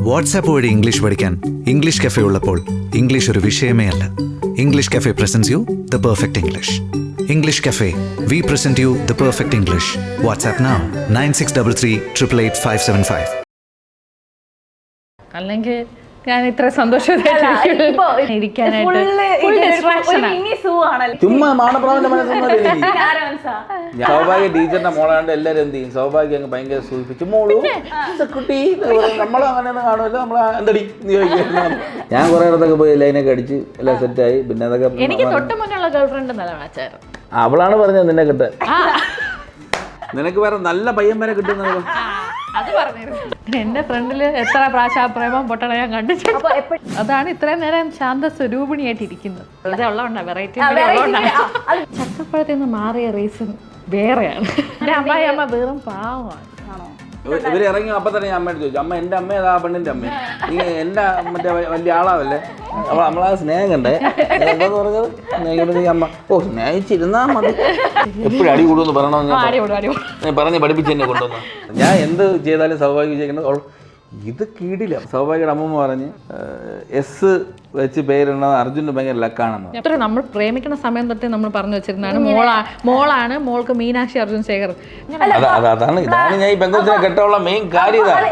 WhatsApp വഴി English പഠിക്കാൻ English cafe ഉള്ളപ്പോൾ ഇംഗ്ലീഷ് ഒരു വിഷയമേ അല്ല. English cafe presents you the perfect English. English cafe, we present you the perfect English. WhatsApp now 9633 അല്ലെങ്കിൽ ഞാൻ ഇത്ര സന്തോഷമായിട്ട് ചുമ്മാ മാണപ്രാവിന്റെ മനസ്സൊന്നും സൗഭാഗ്യ ടീച്ചറിന്റെ മോളാണ്ട് എല്ലാരും എന്ത് ചെയ്യും? സൗഭാഗ്യം അങ്ങ് ഭയങ്കര സൂചിപ്പിച്ചു മോളൂ കുട്ടി നമ്മളും അങ്ങനെയൊന്നും കാണുമല്ലോ, നമ്മളെ എന്തടി ഞാൻ കുറെ ഇടത്തൊക്കെ പോയി ലൈനൊക്കെ അടിച്ച് എല്ലാം സെറ്റായി. പിന്നെ അതൊക്കെ എനിക്ക് തൊട്ട് മുന്നുള്ള ഗേൾഫ്രണ്ട് നല്ലതായിരുന്നു. അവളാണ് പറഞ്ഞത് നിന്നെ കിട്ടാൻ. നിനക്ക് വേറെ നല്ല പയ്യന്മാരെ കിട്ടുന്നത്. എന്റെ ഫ്രണ്ടില് എത്ര പ്രാവശ്യം ആ പ്രേമം പൊട്ടണ ഞാൻ കണ്ടിട്ടുണ്ട്. അതാണ് ഇത്രയും നേരം ശാന്ത സ്വരൂപിണിയായിട്ട് ഇരിക്കുന്നത്. വെറുതെ ഉള്ളതുകൊണ്ടാ, വെറൈറ്റി ചക്കപ്പഴത്തിൽ നിന്ന് മാറിയ റീസൺ വേറെയാണ്. എന്റെ അമ്മ വെറും പാവമാണ്. ഇവര് ഇറങ്ങി അപ്പൊ തന്നെ ഞാൻ അമ്മയോട് ചോദിച്ചു, അമ്മ എന്റെ അമ്മ ഏതാ പെണ്ണിന്റെ അമ്മ, നീ എന്റെ മറ്റേ വലിയ ആളാവല്ലേ, നമ്മളാ സ്നേഹം കണ്ടേ എന്താന്ന് പറഞ്ഞത്. അമ്മ ഓ സ്നേഹിച്ചിരുന്നാ മതി, എപ്പോഴും അടി കൂടുമെന്ന് പറയണമെന്ന് ഞാൻ പറഞ്ഞ് പഠിപ്പിച്ച് എന്നെ കൊണ്ടുവന്നു. ഞാൻ എന്ത് ചെയ്താലും സൗഭാഗ്യം വിജയിക്കുന്നത് ഇത് കീടില്ല. സൗഭാഗ്യയുടെ അമ്മമ്മ പറഞ്ഞ് എസ് വെച്ച് പേരിടുന്നത് അർജുന് ഭയങ്കര ലക്കാണെന്ന്. നമ്മൾ പ്രേമിക്കുന്ന സമയം തൊട്ട് നമ്മൾ പറഞ്ഞു വെച്ചിരുന്നാണ് മോളാണ് മോൾക്ക് മീനാക്ഷി അർജുൻ ശേഖർ. ഇതാണ് ഞാൻ ഈ പെങ്കൊച്ചിനെ കെട്ടുള്ള മെയിൻ കാര്യം. ഇതാണ്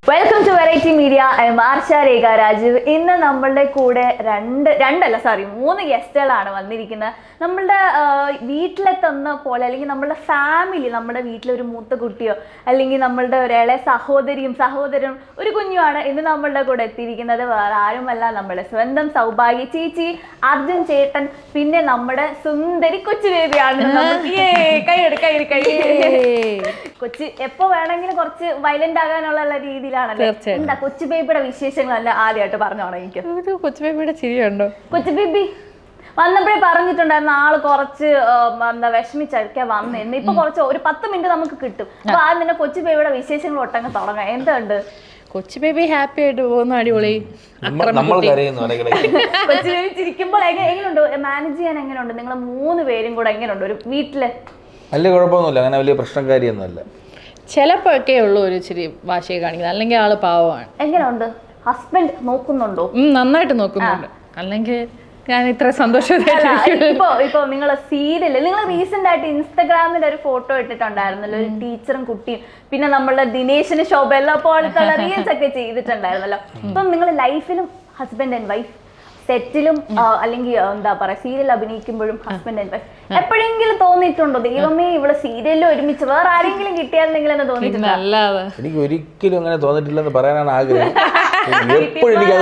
welcome to variety media. I am Arsha Rekha Rajeev. ഇന്ന് നമ്മളുടെ കൂടെ മൂന്ന് ഗസ്റ്റുകളാണ് വന്നിരിക്കുന്നത്. നമ്മളുടെ വീട്ടിലെത്തുന്ന പോലെ, അല്ലെങ്കിൽ നമ്മളുടെ ഫാമിലി, നമ്മുടെ വീട്ടിലൊരു മൂത്ത കുട്ടിയോ അല്ലെങ്കിൽ നമ്മളുടെ ഒരാളെ സഹോദരനും ഒരു കുഞ്ഞുമാണ് ഇന്ന് നമ്മളുടെ കൂടെ എത്തിയിരിക്കുന്നത്. വേറെ ആരുമല്ല, നമ്മുടെ സ്വന്തം സൗഭാഗ്യ ചേച്ചി, അർജുൻ ചേട്ടൻ, പിന്നെ നമ്മുടെ സുന്ദരി കൊച്ചു ബേബിയാണ്. കൈ കൊച്ചു എപ്പോ വേണമെങ്കിലും കുറച്ച് വയലന്റ് ആകാനുള്ള രീതിയിലാണല്ലോ. എന്താ കൊച്ചു ബേബിയുടെ വിശേഷങ്ങളല്ല ആദ്യമായിട്ട് പറഞ്ഞോളാം. എനിക്ക് കൊച്ചു ബേബിയുടെ ചിരിയുണ്ടോ? കൊച്ചു ബേബി വന്നപ്പോഴേ പറഞ്ഞിട്ടുണ്ടായിരുന്നു ആള് കുറച്ച് എന്താ വിഷമിച്ചൊക്കെ വന്നെന്ന്. ഇപ്പൊ കുറച്ച് ഒരു 10 മിനിറ്റ് നമുക്ക് കിട്ടും. അപ്പൊ ആദ്യം തന്നെ കൊച്ചു ബേബിയുടെ വിശേഷങ്ങൾ ഒട്ടങ്ങ് തുടങ്ങാം. എന്തുണ്ട് കൊച്ചു ബേബി? ഹാപ്പി ആയിട്ട് പോകുന്നു, അടിപൊളി. കൊച്ചു ബേബി ചിരിക്കുമ്പോൾ എങ്ങനെയുണ്ട് മാനേജ് ചെയ്യാൻ? എങ്ങനെയുണ്ട് നിങ്ങൾ 3 പേരും കൂടെ? എങ്ങനെയുണ്ട് ഒരു വീട്ടില്? വലിയ കുഴപ്പമൊന്നുമില്ല, അങ്ങനെ വലിയ പ്രശ്നക്കാരിയൊന്നുമല്ല. ചിലപ്പോഴൊക്കെ ഉള്ളു ഒരു ഇച്ചിരി വാശിയെ കാണിക്കുന്നത്, അല്ലെങ്കിൽ ആള് പാവമാണ്. എങ്ങനെയുണ്ട് ഹസ്ബൻഡ്? നോക്കുന്നുണ്ടോ? നന്നായിട്ട് നോക്കുന്നുണ്ട്. അല്ലെങ്കിൽ ഞാൻ ഇത്ര സന്തോഷമായിട്ട്. ഇപ്പൊ നിങ്ങൾ സീരിയല്, നിങ്ങൾ റീസെന്റ് ആയിട്ട് ഇൻസ്റ്റാഗ്രാമിൽ ഒരു ഫോട്ടോ ഇട്ടിട്ടുണ്ടായിരുന്നല്ലോ, ഒരു ടീച്ചറും കുട്ടിയും, പിന്നെ നമ്മളുടെ ദിനേശിന് ശോഭല്ല പോലത്തെ റീൽസ് ഒക്കെ ചെയ്തിട്ടുണ്ടായിരുന്നല്ലോ. ഇപ്പം നിങ്ങൾ ലൈഫിലും ഹസ്ബൻഡ് ആൻഡ് വൈഫ്, സെറ്റിലും അല്ലെങ്കിൽ എന്താ പറയാ സീരിയൽ അഭിനയിക്കുമ്പോഴും ഹസ്ബൻഡ് ആൻഡ് വൈഫ്, എപ്പോഴെങ്കിലും തോന്നിയിട്ടുണ്ടോ ദൈവമേ ഇവിടെ സീരിയലിൽ ഒരുമിച്ച് വേറെ ആരെങ്കിലും കിട്ടിയാലെങ്കിലും തോന്നിയിട്ടുണ്ടോ? എനിക്ക് ഒരിക്കലും അങ്ങനെ തോന്നിട്ടില്ലെന്ന് പറയാനാണ് ആഗ്രഹം. എപ്പോഴും എനിക്ക്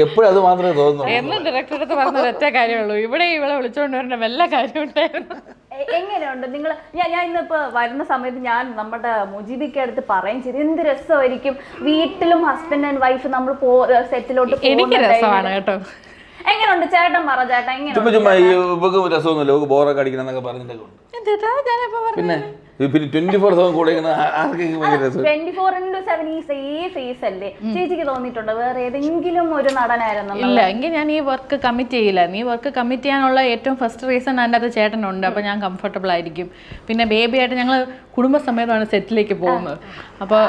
എപ്പോഴും അത് മാത്രമേ തോന്നുന്നു. എന്നും ഡയറക്ടറുടെ പറഞ്ഞ ഒറ്റ കാര്യമുള്ളൂ, ഇവിടെ ഇവളെ വിളിച്ചുകൊണ്ട് വരേണ്ട വല്ല കാര്യം ഉണ്ടായിരുന്നു. എങ്ങനെയുണ്ട് നിങ്ങൾ? ഞാൻ ഇന്നിപ്പോ വരുന്ന സമയത്ത് ഞാൻ നമ്മുടെ മുജീബിക്ക് അടുത്ത് പറയും ചെയ്തു, എന്ത് രസമായിരിക്കും വീട്ടിലും ഹസ്ബൻഡ് ആൻഡ് വൈഫ് നമ്മൾ സെറ്റിലോട്ട്. എനിക്ക് രസമാണ് കേട്ടോ. എങ്ങനെയുണ്ട് ചേട്ടൻ? പറ ചേട്ടാ എങ്ങനെയുണ്ട്? രസമൊന്നുമില്ല, ബോറൊക്കെ അടിക്കണമെന്നൊക്കെ പറഞ്ഞിട്ടൊക്കെ. പിന്നെ 24/7 കൂടെ 24/7 ഈ സെയിം ഫേസ് അല്ലേ ചേച്ചിക്ക് തോന്നിയിട്ടുണ്ടോ വേറെ ഏതെങ്കിലും ഒരു നടനായിരുന്നു? ഇല്ല, എങ്കിൽ ഞാൻ ഈ വർക്ക് കമ്മിറ്റ് ചെയ്യില്ല. ഈ വർക്ക് കമ്മിറ്റ് ചെയ്യാനുള്ള ഏറ്റവും ഫസ്റ്റ് റീസൺ അതിൻ്റെ അത് ചേട്ടനുണ്ട്, അപ്പോൾ ഞാൻ കംഫർട്ടബിൾ ആയിരിക്കും. പിന്നെ ബേബിയായിട്ട് ഞങ്ങൾ കുടുംബസമേതമാണ് സെറ്റിലേക്ക് പോകുന്നത്. അപ്പോൾ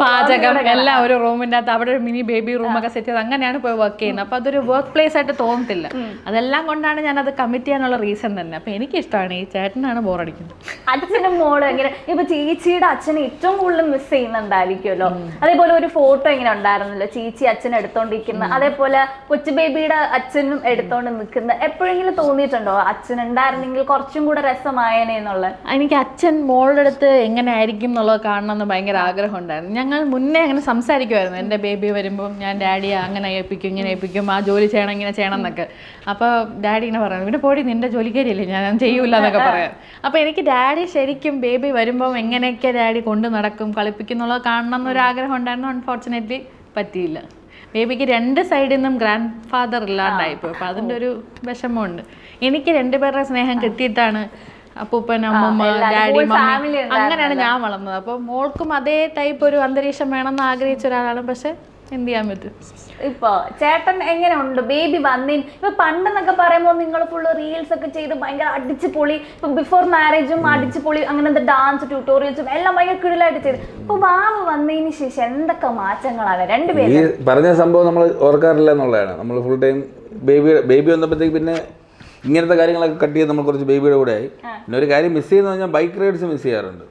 പാചകം എല്ലാം ഒരു റൂമിൻ്റെ അകത്ത്, അവിടെ ഒരു മിനി ബേബി റൂമൊക്കെ സെറ്റ് ചെയ്ത് അങ്ങനെയാണ് പോയി വർക്ക് ചെയ്യുന്നത്. അപ്പോൾ അതൊരു വർക്ക് പ്ലേസ് ആയിട്ട് തോന്നത്തില്ല. അതെല്ലാം കൊണ്ടാണ് ഞാൻ അത് കമ്മിറ്റ് ചെയ്യാനുള്ള റീസൺ തന്നെ. അപ്പോൾ എനിക്കിഷ്ടമാണ്. ഈ ചേട്ടനാണ് ബോറടിക്കുന്നത്. അച്ഛനും മോളും എങ്ങനെ? ഇപ്പൊ ചേച്ചിയുടെ അച്ഛനെ ഏറ്റവും കൂടുതൽ മിസ് ചെയ്യുന്നുണ്ടായിരിക്കുമല്ലോ. അതേപോലെ ഒരു ഫോട്ടോ ഇങ്ങനെ ഉണ്ടായിരുന്നല്ലോ, ചേച്ചി അച്ഛൻ എടുത്തോണ്ടിരിക്കുന്ന, അതേപോലെ കൊച്ചു ബേബിയുടെ അച്ഛനും എടുത്തോണ്ട് നിൽക്കുന്ന. എപ്പോഴെങ്കിലും തോന്നിയിട്ടുണ്ടോ അച്ഛൻ ഉണ്ടായിരുന്നെങ്കിൽ കുറച്ചും കൂടെ രസമായേനെ എന്നുള്ള? എനിക്ക് അച്ഛൻ മോളുടെ അടുത്ത് എങ്ങനെ ആയിരിക്കും എന്നുള്ളത് കാണണമെന്ന് ഭയങ്കര ആഗ്രഹം ഉണ്ടായിരുന്നു. ഞങ്ങൾ മുന്നേ അങ്ങനെ സംസാരിക്കുമായിരുന്നു, എൻ്റെ ബേബി വരുമ്പോൾ ഞാൻ ഡാഡിയെ അങ്ങനെ ഏൽപ്പിക്കും ഇങ്ങനെ ഏൽപ്പിക്കും, ആ ജോലി ചെയ്യണം ഇങ്ങനെ ചെയ്യണം എന്നൊക്കെ. അപ്പോൾ ഡാഡി ഇങ്ങനെ പറയുന്നത്, പിന്നെ പോടി നിൻ്റെ ജോലിക്കാരിയല്ലേ, ഞാൻ ചെയ്യൂല എന്നൊക്കെ പറയാം. അപ്പോൾ എനിക്ക് ഡാഡി ശരിക്കും ബേബി വരുമ്പം എങ്ങനെയൊക്കെ ഡാഡി കൊണ്ട് നടക്കും കളിപ്പിക്കും എന്നുള്ളത് കാണണം എന്നൊരാഗ്രഹം ഉണ്ടായിരുന്നു. അൺഫോർച്ചുനേറ്റ്ലി പറ്റിയില്ല. ബേബിക്ക് 2 സൈഡിൽ നിന്നും ഗ്രാൻഡ് ഫാദർ ഇല്ലാണ്ടായിപ്പോയി. അപ്പോൾ അതിൻ്റെ ഒരു വിഷമമുണ്ട്. എനിക്ക് 2 പേരുടെ സ്നേഹം കിട്ടിയിട്ടാണ് അപ്പൂപ്പൻ, അമ്മൂമ്മ, ഡാഡി, മമ്മി, അങ്ങനെയാണ് ഞാൻ വളർന്നത്. അപ്പോൾ മോൾക്കും അതേ ടൈപ്പ് ഒരു അന്തരീക്ഷം വേണമെന്ന് ആഗ്രഹിച്ച ഒരാളാണ്. പക്ഷെ എന്ത് ചെയ്യാൻ പറ്റും? ഇപ്പൊ ചേട്ടൻ എങ്ങനെയുണ്ട് ബേബി വന്നേന്? ഇപ്പൊ പണ്ടെന്നൊക്കെ പറയുമ്പോൾ നിങ്ങൾ ഫുള്ള് റീൽസ് ഒക്കെ ചെയ്ത് ഭയങ്കര അടിച്ചു പൊളി, ഇപ്പൊ ബിഫോർ മാരേജും അടിച്ചു പൊളി, അങ്ങനത്തെ ഡാൻസ് ട്യൂട്ടോറിയൽസും എല്ലാം ഭയങ്കര കിടിലായിട്ട് ചെയ്ത്. ഇപ്പൊ ബാബു വന്നതിന് ശേഷം എന്തൊക്കെ മാറ്റങ്ങളാണ് രണ്ടുപേരും? ഈ പറഞ്ഞ സംഭവം നമ്മൾ ഓർക്കാറില്ല എന്നുള്ളതാണ്. നമ്മൾ ഫുൾ ടൈം ബേബി വന്നപ്പോഴത്തേക്ക് പിന്നെ ഇങ്ങനത്തെ കാര്യങ്ങളൊക്കെ കട്ട് ചെയ്ത് നമ്മൾ കുറച്ച് ബേബിയുടെ കൂടെ ആയി. പിന്നെ ഒരു കാര്യം മിസ് ചെയ്യുന്ന പറഞ്ഞാൽ ബൈക്ക് റൈഡ്സ് മിസ് ചെയ്യാറുണ്ട്.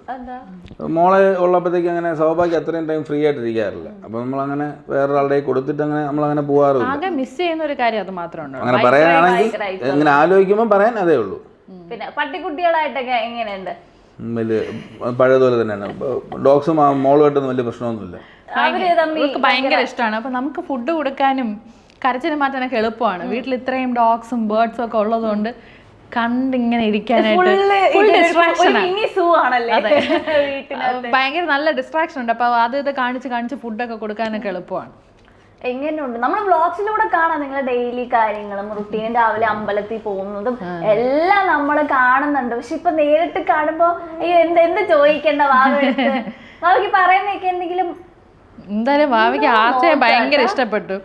മോളെ ഉള്ളപ്പോഴത്തേക്ക് അങ്ങനെ സ്വാഭാവികം അത്രയും ടൈം ഫ്രീ ആയിട്ട് ഇരിക്കാറില്ല. അപ്പോൾ നമ്മളങ്ങനെ വേറൊരാളുടെ കൊടുത്തിട്ട് അങ്ങനെ നമ്മളങ്ങനെ പോകാറില്ല. ആകെ മിസ് ചെയ്യുന്ന ഒരു കാര്യം അത് മാത്രമേ. അങ്ങനെ പറയാനാണെങ്കിൽ അങ്ങനെ ആലോചിക്കുമ്പോൾ പറയാൻ അതേ ഉള്ളൂ. പിന്നെ പട്ടിക്കുട്ടികളായിട്ടൊക്കെ എങ്ങനെയുണ്ട്? വലിയ പഴയതുപോലെ തന്നെയാണ്. ഡോഗ്സും മോളുമായിട്ടൊന്നും വലിയ പ്രശ്നമൊന്നുമില്ല. ഭയങ്കര ഇഷ്ടമാണ്. അപ്പൊ നമുക്ക് ഫുഡ് കൊടുക്കാനും കരച്ചിന് മാറ്റാനൊക്കെ എളുപ്പമാണ്. വീട്ടിൽ ഇത്രയും ഡോഗ്സും ബേർഡ്സും ഒക്കെ ഉള്ളതുകൊണ്ട് കണ്ടിങ്ങനെ ഇരിക്കാനായിട്ട് ഭയങ്കര നല്ല ഡിസ്ട്രാക്ഷൻ ഉണ്ട്. അപ്പൊ അത് ഇത് കാണിച്ച് ഫുഡൊക്കെ കൊടുക്കാനൊക്കെ എളുപ്പമാണ്. എങ്ങനെയുണ്ട് നമ്മൾ വ്ളോഗ്സിലൂടെ കാണാം നിങ്ങളുടെ ഡെയിലി കാര്യങ്ങളും റുട്ടീനും, രാവിലെ അമ്പലത്തിൽ പോകുന്നതും എല്ലാം നമ്മൾ കാണുന്നുണ്ട്. പക്ഷെ ഇപ്പൊ നേരിട്ട് കാണുമ്പോ അയ്യോ എന്ത് ചോദിക്കണ്ട വാവയ്ക്ക് പറയുന്നൊക്കെ എന്തെങ്കിലും. എന്തായാലും ഭാവിക്ക് ആർച്ചയെ ഭയങ്കര ഇഷ്ടപ്പെട്ടു.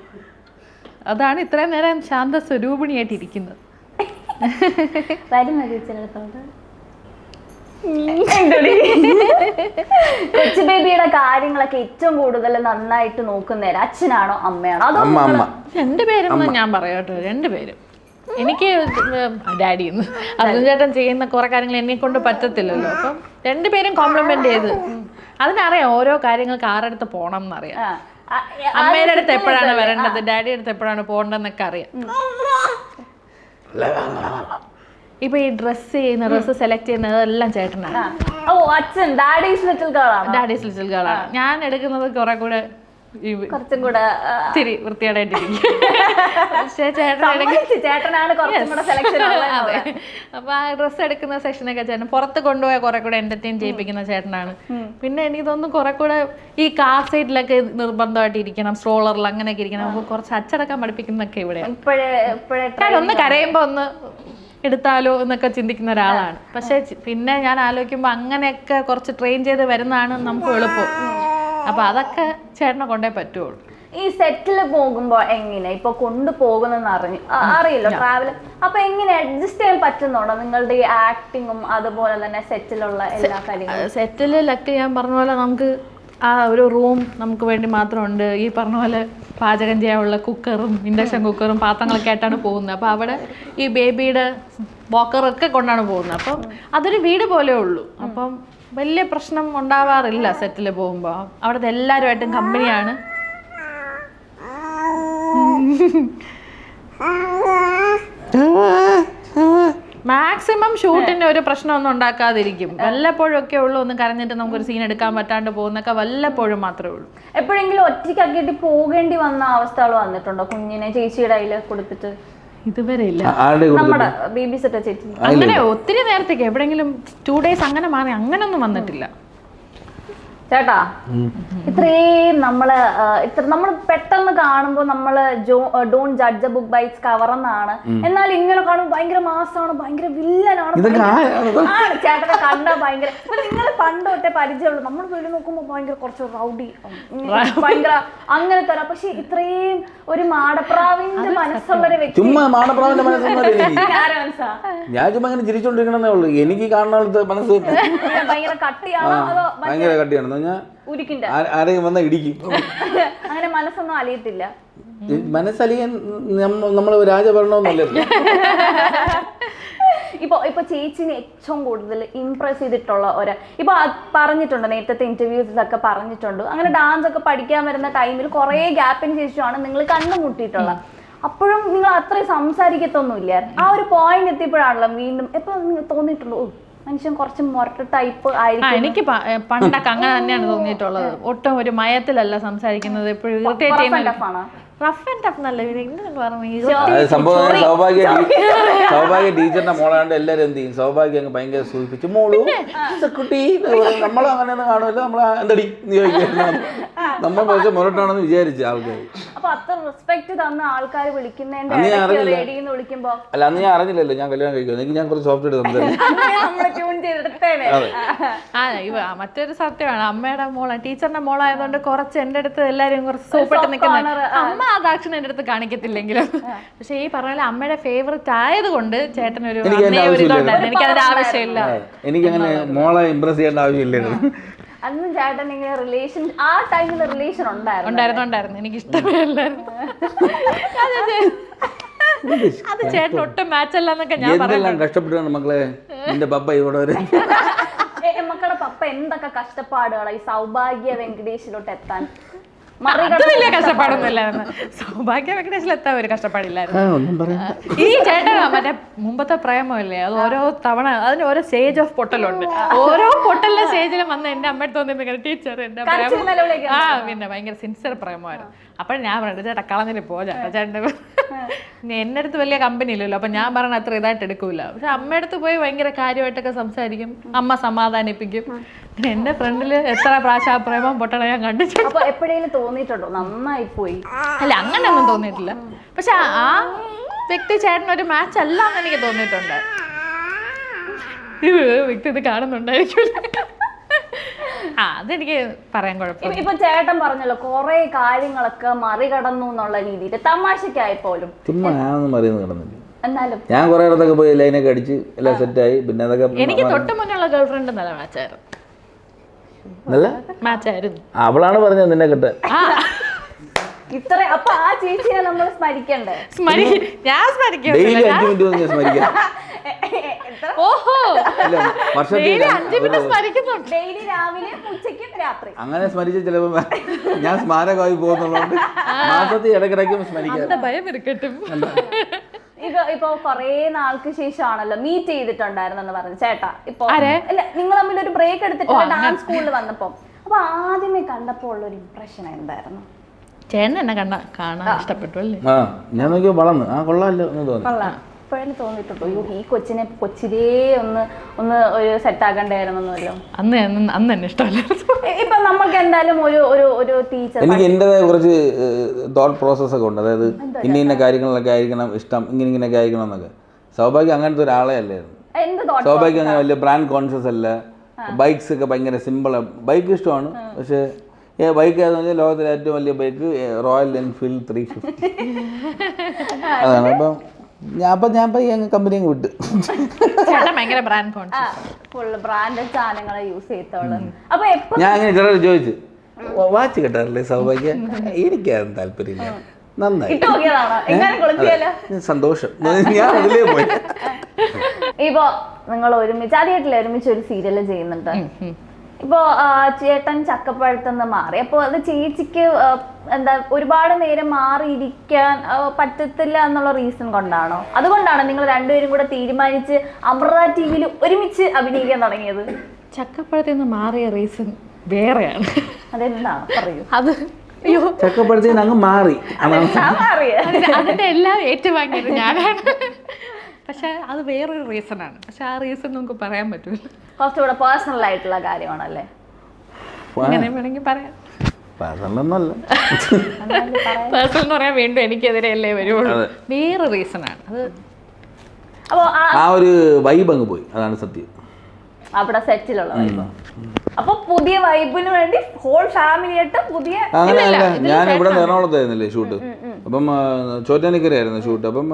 അതാണ് ഇത്രയും നേരം ശാന്ത സ്വരൂപിണിയായിട്ട് ഇരിക്കുന്നത്. കൊച്ചു ബേബിയുടെ കാര്യങ്ങളൊക്കെ ഏറ്റവും കൂടുതൽ നന്നായിട്ട് നോക്കുന്നേരം അച്ഛനാണോ അമ്മയാണോ? അതോ രണ്ടുപേരും ഞാൻ പറയാട്ടോ, രണ്ടുപേരും. എനിക്ക് ഡാഡിന്ന് അർജുൻ ചേട്ടൻ ചെയ്യുന്ന കുറെ കാര്യങ്ങൾ എന്നെ കൊണ്ട് പറ്റത്തില്ലല്ലോ. അപ്പം രണ്ടുപേരും കോംപ്ലിമെന്റ് ചെയ്ത് അതിനറിയാം ഓരോ കാര്യങ്ങൾക്ക് ആരുടെ അടുത്ത് പോകണം എന്നറിയാം. അമ്മയുടെ അടുത്ത് എപ്പോഴാണ് വരേണ്ടത്, ഡാഡിയുടെ അടുത്ത് എപ്പോഴാണ് പോകേണ്ടതെന്നൊക്കെ അറിയാം. ഇപ്പൊ ഈ ഡ്രസ് സെലക്ട് ചെയ്യുന്നത് എല്ലാം ചേട്ടനാണ്. ഡാഡീസ് ലിറ്റിൽ ഗേൾ ആണ്. ഞാൻ എടുക്കുന്നത് കുറെ കൂടെ കുറച്ചും കൂടെ ഇത്തിരി വൃത്തിയോടായിട്ടിരിക്കും. ചേട്ടനാണ് അപ്പൊ ആ ഡ്രസ്സ് എടുക്കുന്ന സെക്ഷനൊക്കെ ചേട്ടൻ പുറത്ത് കൊണ്ടുപോയ കുറെ കൂടെ എന്റർടൈൻ ചെയ്യിപ്പിക്കുന്ന ചേട്ടനാണ്. പിന്നെ എനിക്കൊന്നും കുറെ കൂടെ ഈ കാർ സൈഡിലൊക്കെ നിർബന്ധമായിട്ട് ഇരിക്കണം, സ്ട്രോളറിൽ അങ്ങനെയൊക്കെ ഇരിക്കണം. അപ്പൊ കുറച്ച് അച്ചടക്കം പഠിപ്പിക്കുന്നൊക്കെ ഇവിടെയാണ്. ഒന്ന് കരയുമ്പോ ഒന്ന് എടുത്താലോ എന്നൊക്കെ ചിന്തിക്കുന്ന ഒരാളാണ്. പക്ഷെ പിന്നെ ഞാൻ ആലോചിക്കുമ്പോ അങ്ങനെയൊക്കെ കുറച്ച് ട്രെയിൻ ചെയ്ത് വരുന്നതാണ് നമുക്ക് എളുപ്പം. അപ്പൊ അതൊക്കെ ചേട്ടനെ കൊണ്ടേ പറ്റുള്ളൂ. ഈ സെറ്റിൽ പോകുമ്പോ എങ്ങനെ ഇപ്പൊ കൊണ്ടുപോകുന്നെന്ന് അറിയില്ലോ ട്രാവൽ, അപ്പൊ എങ്ങനെ അഡ്ജസ്റ്റ് ചെയ്യാൻ പറ്റുന്നുണ്ടോ നിങ്ങളുടെ ഈ ആക്ടിങ്ങും അതുപോലെ തന്നെ സെറ്റിലുള്ള എല്ലാ കാര്യങ്ങളും? സെറ്റില് ലക്ക് ഞാൻ പറഞ്ഞ പോലെ നമുക്ക് ആ ഒരു റൂം നമുക്ക് വേണ്ടി മാത്രമുണ്ട്. ഈ പറഞ്ഞ പോലെ പാചകം ചെയ്യാനുള്ള കുക്കറും ഇൻഡക്ഷൻ കുക്കറും പാത്രങ്ങളൊക്കെ ആയിട്ടാണ് പോകുന്നത്. അപ്പോൾ അവിടെ ഈ ബേബിയുടെ ബോക്കറൊക്കെ കൊണ്ടാണ് പോകുന്നത്. അപ്പം അതൊരു വീട് പോലെ ഉള്ളൂ. അപ്പം വലിയ പ്രശ്നം ഉണ്ടാവാറില്ല സെറ്റിൽ പോകുമ്പോൾ. അവിടുത്തെ എല്ലാവരുമായിട്ടും കമ്പനിയാണ്. മാക്സിമം ഷൂട്ടിന് ഒരു പ്രശ്നമൊന്നും ഉണ്ടാക്കാതിരിക്കും. വല്ലപ്പോഴും ഒക്കെ ഉള്ളൂ ഒന്ന് കരഞ്ഞിട്ട് നമുക്കൊരു സീൻ എടുക്കാൻ പറ്റാണ്ട് പോകുന്നൊക്കെ വല്ലപ്പോഴും മാത്രമേ ഉള്ളൂ. എപ്പോഴെങ്കിലും ഒറ്റയ്ക്കാക്കിയിട്ട് പോകേണ്ടി വന്ന അവസ്ഥകൾ വന്നിട്ടുണ്ടോ കുഞ്ഞിനെ ചേച്ചിയുടെ കയ്യിൽ കൊടുത്തിട്ട്? ഇതുവരെ ഇല്ല. നമ്മുടെ ബേബി സെറ്റ് ചേച്ചി അങ്ങനെ ഒത്തിരി നേരത്തേക്ക് എവിടെയെങ്കിലും 2 days അങ്ങനെ മാറി അങ്ങനൊന്നും വന്നിട്ടില്ല. ചേട്ടാ ഇത്രയും നമ്മള് പെട്ടെന്ന് കാണുമ്പോൾ നമ്മള് don't judge a book by its cover എന്നാണ്. എന്നാൽ ഇങ്ങനെ കാണുമ്പോൾ ഭയങ്കര മാസമാണ്, ഭയങ്കര വില്ലനാണ്. ചേട്ടനെ കണ്ട ഭയങ്കര നിങ്ങൾ പണ്ട് തൊട്ടേ പരിചയമുള്ളൂ. നമ്മൾ വീട് നോക്കുമ്പോൾ ഭയങ്കര കുറച്ച് റൗഡി ഭയങ്കര അങ്ങനെ തരാം. പക്ഷെ ഇത്രയും ഒരു മാടപ്രാവിന്റെ മനസ്സുള്ളൊരു വ്യക്തി. ഞാൻ ചുമ്മാ ഇങ്ങനെ ചിരിച്ചോണ്ടിരിക്കണമെന്നേ ഉള്ളൂ. എനിക്ക് കാണുന്ന മനസ്സ് ഭയങ്കര കട്ടിയാണോ അതോ ഭയങ്കര കട്ടിയാണ്? ആരെയും വന്ന ഇടിക്കും. അങ്ങനെ മനസ്സൊന്നും അലിയത്തില്ല. മനസ്സലിയാൻ നമ്മൾ രാജഭരണമൊന്നുമല്ലല്ലോ. ഇപ്പൊ ചേച്ചിനെ ഏറ്റവും കൂടുതൽ ഇംപ്രസ് ചെയ്തിട്ടുള്ള ഇപ്പൊ പറഞ്ഞിട്ടുണ്ട്, നേരത്തെ ഇന്റർവ്യൂസിലൊക്കെ പറഞ്ഞിട്ടുണ്ട്, അങ്ങനെ ഡാൻസ് ഒക്കെ പഠിക്കാൻ വരുന്ന ടൈമിൽ കുറെ ഗ്യാപ്പിന് ശേഷമാണ് നിങ്ങൾ കണ്ടുമുട്ടിയിട്ടുള്ളത്. അപ്പോഴും നിങ്ങൾ അത്രയും സംസാരിക്കത്തൊന്നുമില്ല. ആ ഒരു പോയിന്റ് എത്തിയപ്പോഴാണല്ലോ വീണ്ടും എപ്പോ തോന്നിയിട്ടുള്ളൂ മനുഷ്യൻ കുറച്ച് മൊരട്ട ടൈപ്പ് ആയിരിക്കും? എനിക്ക് പണ്ടൊക്കെ അങ്ങനെ തന്നെയാണ് തോന്നിയിട്ടുള്ളത്. ഒട്ടും ഒരു മയത്തിലല്ല സംസാരിക്കുന്നത്. എപ്പോഴും ഇറിറ്റേറ്റ് ചെയ്യുന്ന റഫ് ആൻഡ് ടഫ് നല്ല ഇങ്ങനെ പറഞ്ഞു. സംഭവം സൗഭാഗ്യ ടീച്ചറിന്റെ മോളാണ്ട് എല്ലാവരും എന്ത് ചെയ്യും, സൗഭാഗ്യം അങ്ങ് ഭയങ്കര സൂചിപ്പിച്ചു മോളു കുട്ടി നമ്മൾ അങ്ങനെയൊന്നും കാണുമല്ലോ, നമ്മൾ എന്തടി നമ്മൾ പക്ഷെ മുരട്ടാണെന്ന് വിചാരിച്ചു ആൾക്കാർ. അപ്പൊ അത്ര റെസ്പെക്ട് തന്ന ആൾക്കാർ വിളിക്കുന്നതിന്റെ വിളിക്കുമ്പോ അല്ല അന്ന് ഞാൻ അറിഞ്ഞില്ലല്ലോ ഞാൻ കല്യാണം കഴിക്കുന്നത്. എനിക്ക് ഞാൻ കുറച്ച് സോഫ്റ്റ് മറ്റൊരു സത്യമാണ്, അമ്മയുടെ മോള ടീച്ചറിന്റെ മോളായതുകൊണ്ട് കുറച്ച് എന്റെ അടുത്ത് എല്ലാരും കുറച്ച് സൂപ്പിട്ട് നിൽക്കുന്നത്. അമ്മ ആ ദാക്ഷിണ എന്റെ അടുത്ത് കാണിക്കത്തില്ലെങ്കിലും, പക്ഷെ ഈ പറഞ്ഞ അമ്മയുടെ ഫേവറേറ്റ് ആയതുകൊണ്ട് ചേട്ടനൊരു എനിക്കതിന്റെ ആവശ്യമില്ല. എനിക്കങ്ങനെ മോളെ ഇംപ്രസ് ചെയ്യേണ്ട ആവശ്യമില്ലായിരുന്നു. അന്നും ചേട്ടൻ ഇങ്ങനെ റിലേഷൻ ആ ടൈമിൽ റിലേഷൻ ഉണ്ടായിരുന്നു എനിക്ക് ഇഷ്ടമല്ലായിരുന്നു. അത് ചേട്ടൻ ഒട്ടും മാച്ച് അല്ല എന്നൊക്കെ ഞാൻ എന്തെല്ലാം കഷ്ടപ്പെട്ടാണ് മക്കളെ നിന്റെ പപ്പ ഇവിടെ വരെ. മക്കളുടെ പപ്പ എന്തൊക്കെ കഷ്ടപ്പാടുകളാ ഈ സൗഭാഗ്യ വെങ്കടേഷിലോട്ട് എത്താൻ. വലിയ കഷ്ടപ്പാടൊന്നുമില്ലായിരുന്നു. സൗഭാഗ്യ വെങ്കടേഷിൽ എത്താൻ ഒരു കഷ്ടപ്പാടില്ലായിരുന്നു. ഈ ചേട്ടൻ മറ്റേ മുമ്പത്തെ പ്രേമല്ലേ, അത് ഓരോ തവണ അതിന് ഓരോ സ്റ്റേജ് ഓഫ് പൊട്ടലുണ്ട്. ഓരോ പൊട്ടലിന്റെ സ്റ്റേജിലും വന്ന് എന്റെ അമ്മ തോന്നിയ ടീച്ചർ എന്റെ പ്രേമം പിന്നെ ഭയങ്കര സിൻസിയർ പ്രേമമായിരുന്നു. അപ്പോഴും ഞാൻ പറഞ്ഞു ചേട്ടാ കളഞ്ഞിട്ട് പോ ചേട്ടാ, ചേട്ടൻ എന്റെ അടുത്ത് വലിയ കമ്പനി ഇല്ലല്ലോ, അപ്പൊ ഞാൻ പറഞ്ഞ അത്ര ഇതായിട്ട് എടുക്കൂല. പക്ഷെ അമ്മയുടെ അടുത്ത് പോയി ഭയങ്കര കാര്യമായിട്ടൊക്കെ സംസാരിക്കും, അമ്മ സമാധാനിപ്പിക്കും. പിന്നെ എന്റെ ഫ്രണ്ടില് എത്ര പ്രാവശ്യം ആ പ്രേമം പൊട്ടണ ഞാൻ കണ്ടിട്ടുണ്ട്. അപ്പൊ എപ്പോഴേലും തോന്നിയിട്ടുണ്ടോ നന്നായി പോയി? അല്ല അങ്ങനെയൊന്നും തോന്നിയിട്ടില്ല, പക്ഷെ ആ വ്യക്തി ചേട്ടനൊരു മാച്ച് അല്ല എന്ന് എനിക്ക് തോന്നിയിട്ടുണ്ട്. വ്യക്തി ഇത് കാണുന്നുണ്ടായിരിക്കും. അതെനിക്ക് പറയാൻ കുഴപ്പമില്ല. ഇപ്പൊ ചേട്ടൻ പറഞ്ഞല്ലോ കൊറേ കാര്യങ്ങളൊക്കെ മറികടന്നു എന്നുള്ള രീതിയിൽ തമാശക്കായിപ്പോലും. എന്നാലും ഞാൻ കുറെ ഇടത്തൊക്കെ പോയി ലൈനൊക്കെ അടിച്ച് എല്ലാം സെറ്റായി. പിന്നെ അതൊക്കെ എനിക്ക് തൊട്ട് മുന്നുള്ള ഗേൾഫ്രണ്ട് നല്ല മാച്ചായിരുന്നു. നല്ല മാച്ചായിരുന്നു. അവളാണ് പറഞ്ഞത് നിന്നെ കിട്ടാൻ. ഇത്ര അപ്പൊ ആ ചേച്ചിയെ നമ്മൾ സ്മരിക്കണ്ടേ? ഞാൻ സ്മരിക്കും. ഡെയിലി 5 മിനിറ്റ് ഞാൻ സ്മരിക്കാം. ഡെയിലി രാവിലെ ഉച്ചയ്ക്ക് രാത്രി അങ്ങനെ സ്മരിച്ച ചിലപ്പോ ഞാൻ സ്മാരകമായി പോകുന്നുള്ളതുകൊണ്ട് മാസത്തിൽ ഇടക്കിടയ്ക്കും സ്മരിക്കാം. ഭയം എടുക്കട്ടും. ഇപ്പൊ കൊറേ നാൾക്ക് ശേഷമാണല്ലോ മീറ്റ് ചെയ്തിട്ടുണ്ടായിരുന്നെന്ന് പറഞ്ഞു ചേട്ടാ. ഇപ്പൊ അല്ല നിങ്ങൾ തമ്മിൽ ഒരു ബ്രേക്ക് എടുത്തിട്ട് ഡാൻസ് സ്കൂളിൽ വന്നപ്പോ അപ്പൊ ആദ്യമേ കണ്ടപ്പോ ഉള്ള ഒരു ഇംപ്രഷൻ എന്തായിരുന്നു? ചേട്ടൻ എന്നെ കാണാൻ ഇഷ്ടപ്പെട്ടു അല്ലേ? ഞാൻ നോക്കിയോ വളർന്ന് കൊള്ളാമല്ലോ എന്ന് തോന്നി. ഇപ്പോഴും തോന്നിയിട്ടുണ്ടോ ഈ കൊച്ചിനെ കൊച്ചിലേ ഒന്ന് ഒരു സെറ്റ് ആക്കണ്ടായിരുന്നല്ലോ? അന്ന് തന്നെ ഇഷ്ടമല്ല. ഇപ്പൊ നമുക്ക് എന്തായാലും ഒരു ടീച്ചർ എനിക്ക് എന്റേതായ കുറച്ച് തോട്ട് പ്രോസസ് ഒക്കെ ഉണ്ട്. അതായത് ഇന്ന കാര്യങ്ങളിലൊക്കെ ആയിരിക്കണം ഇഷ്ടം, ഇങ്ങനെയൊക്കെ ആയിരിക്കണം എന്നൊക്കെ. സൗഭാഗ്യം അങ്ങനത്തെ ഒരാളെ അല്ലായിരുന്നു. സൗഭാഗ്യം അങ്ങനെ വലിയ ബ്രാൻഡ് കോൺഷ്യസ് അല്ല. ബൈക്സ് ഒക്കെ ഭയങ്കര സിമ്പിളാണ്. ബൈക്ക് ഇഷ്ടമാണ്, പക്ഷേ ബൈക്ക് ഏതാണെന്ന് വെച്ചാൽ ലോകത്തിലെ ഏറ്റവും വലിയ ബൈക്ക് റോയൽ എൻഫീൽഡ് 350 അതാണ്. അപ്പം ഞാൻ കമ്പനി വിട്ട് ഞാൻ അങ്ങനെ ചിലർ ചോദിച്ചു വാച്ച് കിട്ടാറില്ലേ സൗഭാഗ്യ? എനിക്കതും താല്പര്യമില്ല. നന്നായി സന്തോഷം, ഞാൻ അതിലേ പോയി. ഇപ്പൊ നിങ്ങൾ ഒരുമിച്ച് ഒരു സീരിയല് ചെയ്യുന്നുണ്ട്. ഇപ്പോ ചേട്ടൻ ചക്കപ്പഴത്തുനിന്ന് മാറി, അപ്പൊ അത് ചേച്ചിക്ക് എന്താ ഒരുപാട് നേരം മാറിയിരിക്കാൻ പറ്റത്തില്ല എന്നുള്ള റീസൺ കൊണ്ടാണോ? അതുകൊണ്ടാണോ നിങ്ങൾ രണ്ടുപേരും കൂടെ തീരുമാനിച്ച് അമൃത ടിവിയിൽ ഒരുമിച്ച് അഭിനയിക്കാൻ തുടങ്ങിയത്? ചക്കപ്പഴത്തിൽ നിന്ന് മാറിയ റീസൺ വേറെയാണ്. അതെന്താണ് പറയൂ. അത് ചക്കപ്പഴത്തിൽ അങ്ങ് മാറി അതിന്റെ എല്ലാം ഏറ്റുവാങ്ങിയത് ഞാനാണ്. പക്ഷെ അത് വേറൊരു റീസണാണ്. പക്ഷെ ആ റീസൺ നമുക്ക് പറയാൻ പറ്റൂല. കുറച്ചുകൂടെ പേഴ്സണൽ ആയിട്ടുള്ള കാര്യമാണല്ലേ? അങ്ങനെ വേണമെങ്കിൽ പറയാം. പേഴ്സണൽ എന്ന് പറയാൻ വീണ്ടും എനിക്കെതിരെ അല്ലേ വരുള്ളൂ. വേറെ റീസണാണ് അത്. അപ്പൊ ആ ഒരു വൈബ് അങ്ങ് പോയി, അതാണ് സത്യം. അവിടെ സെറ്റിലുള്ള വൈബ്. അപ്പൊ പുതിയ വൈബിന് വേണ്ടി ഹോൾ ഫാമിലി ആയിട്ട് പുതിയ ഞാൻ ഇവിടെ എറണാകുളത്തായിരുന്നില്ലേ ഷൂട്ട്. അപ്പം ചോറ്റാനിക്കരയായിരുന്നു ഷൂട്ട്. അപ്പം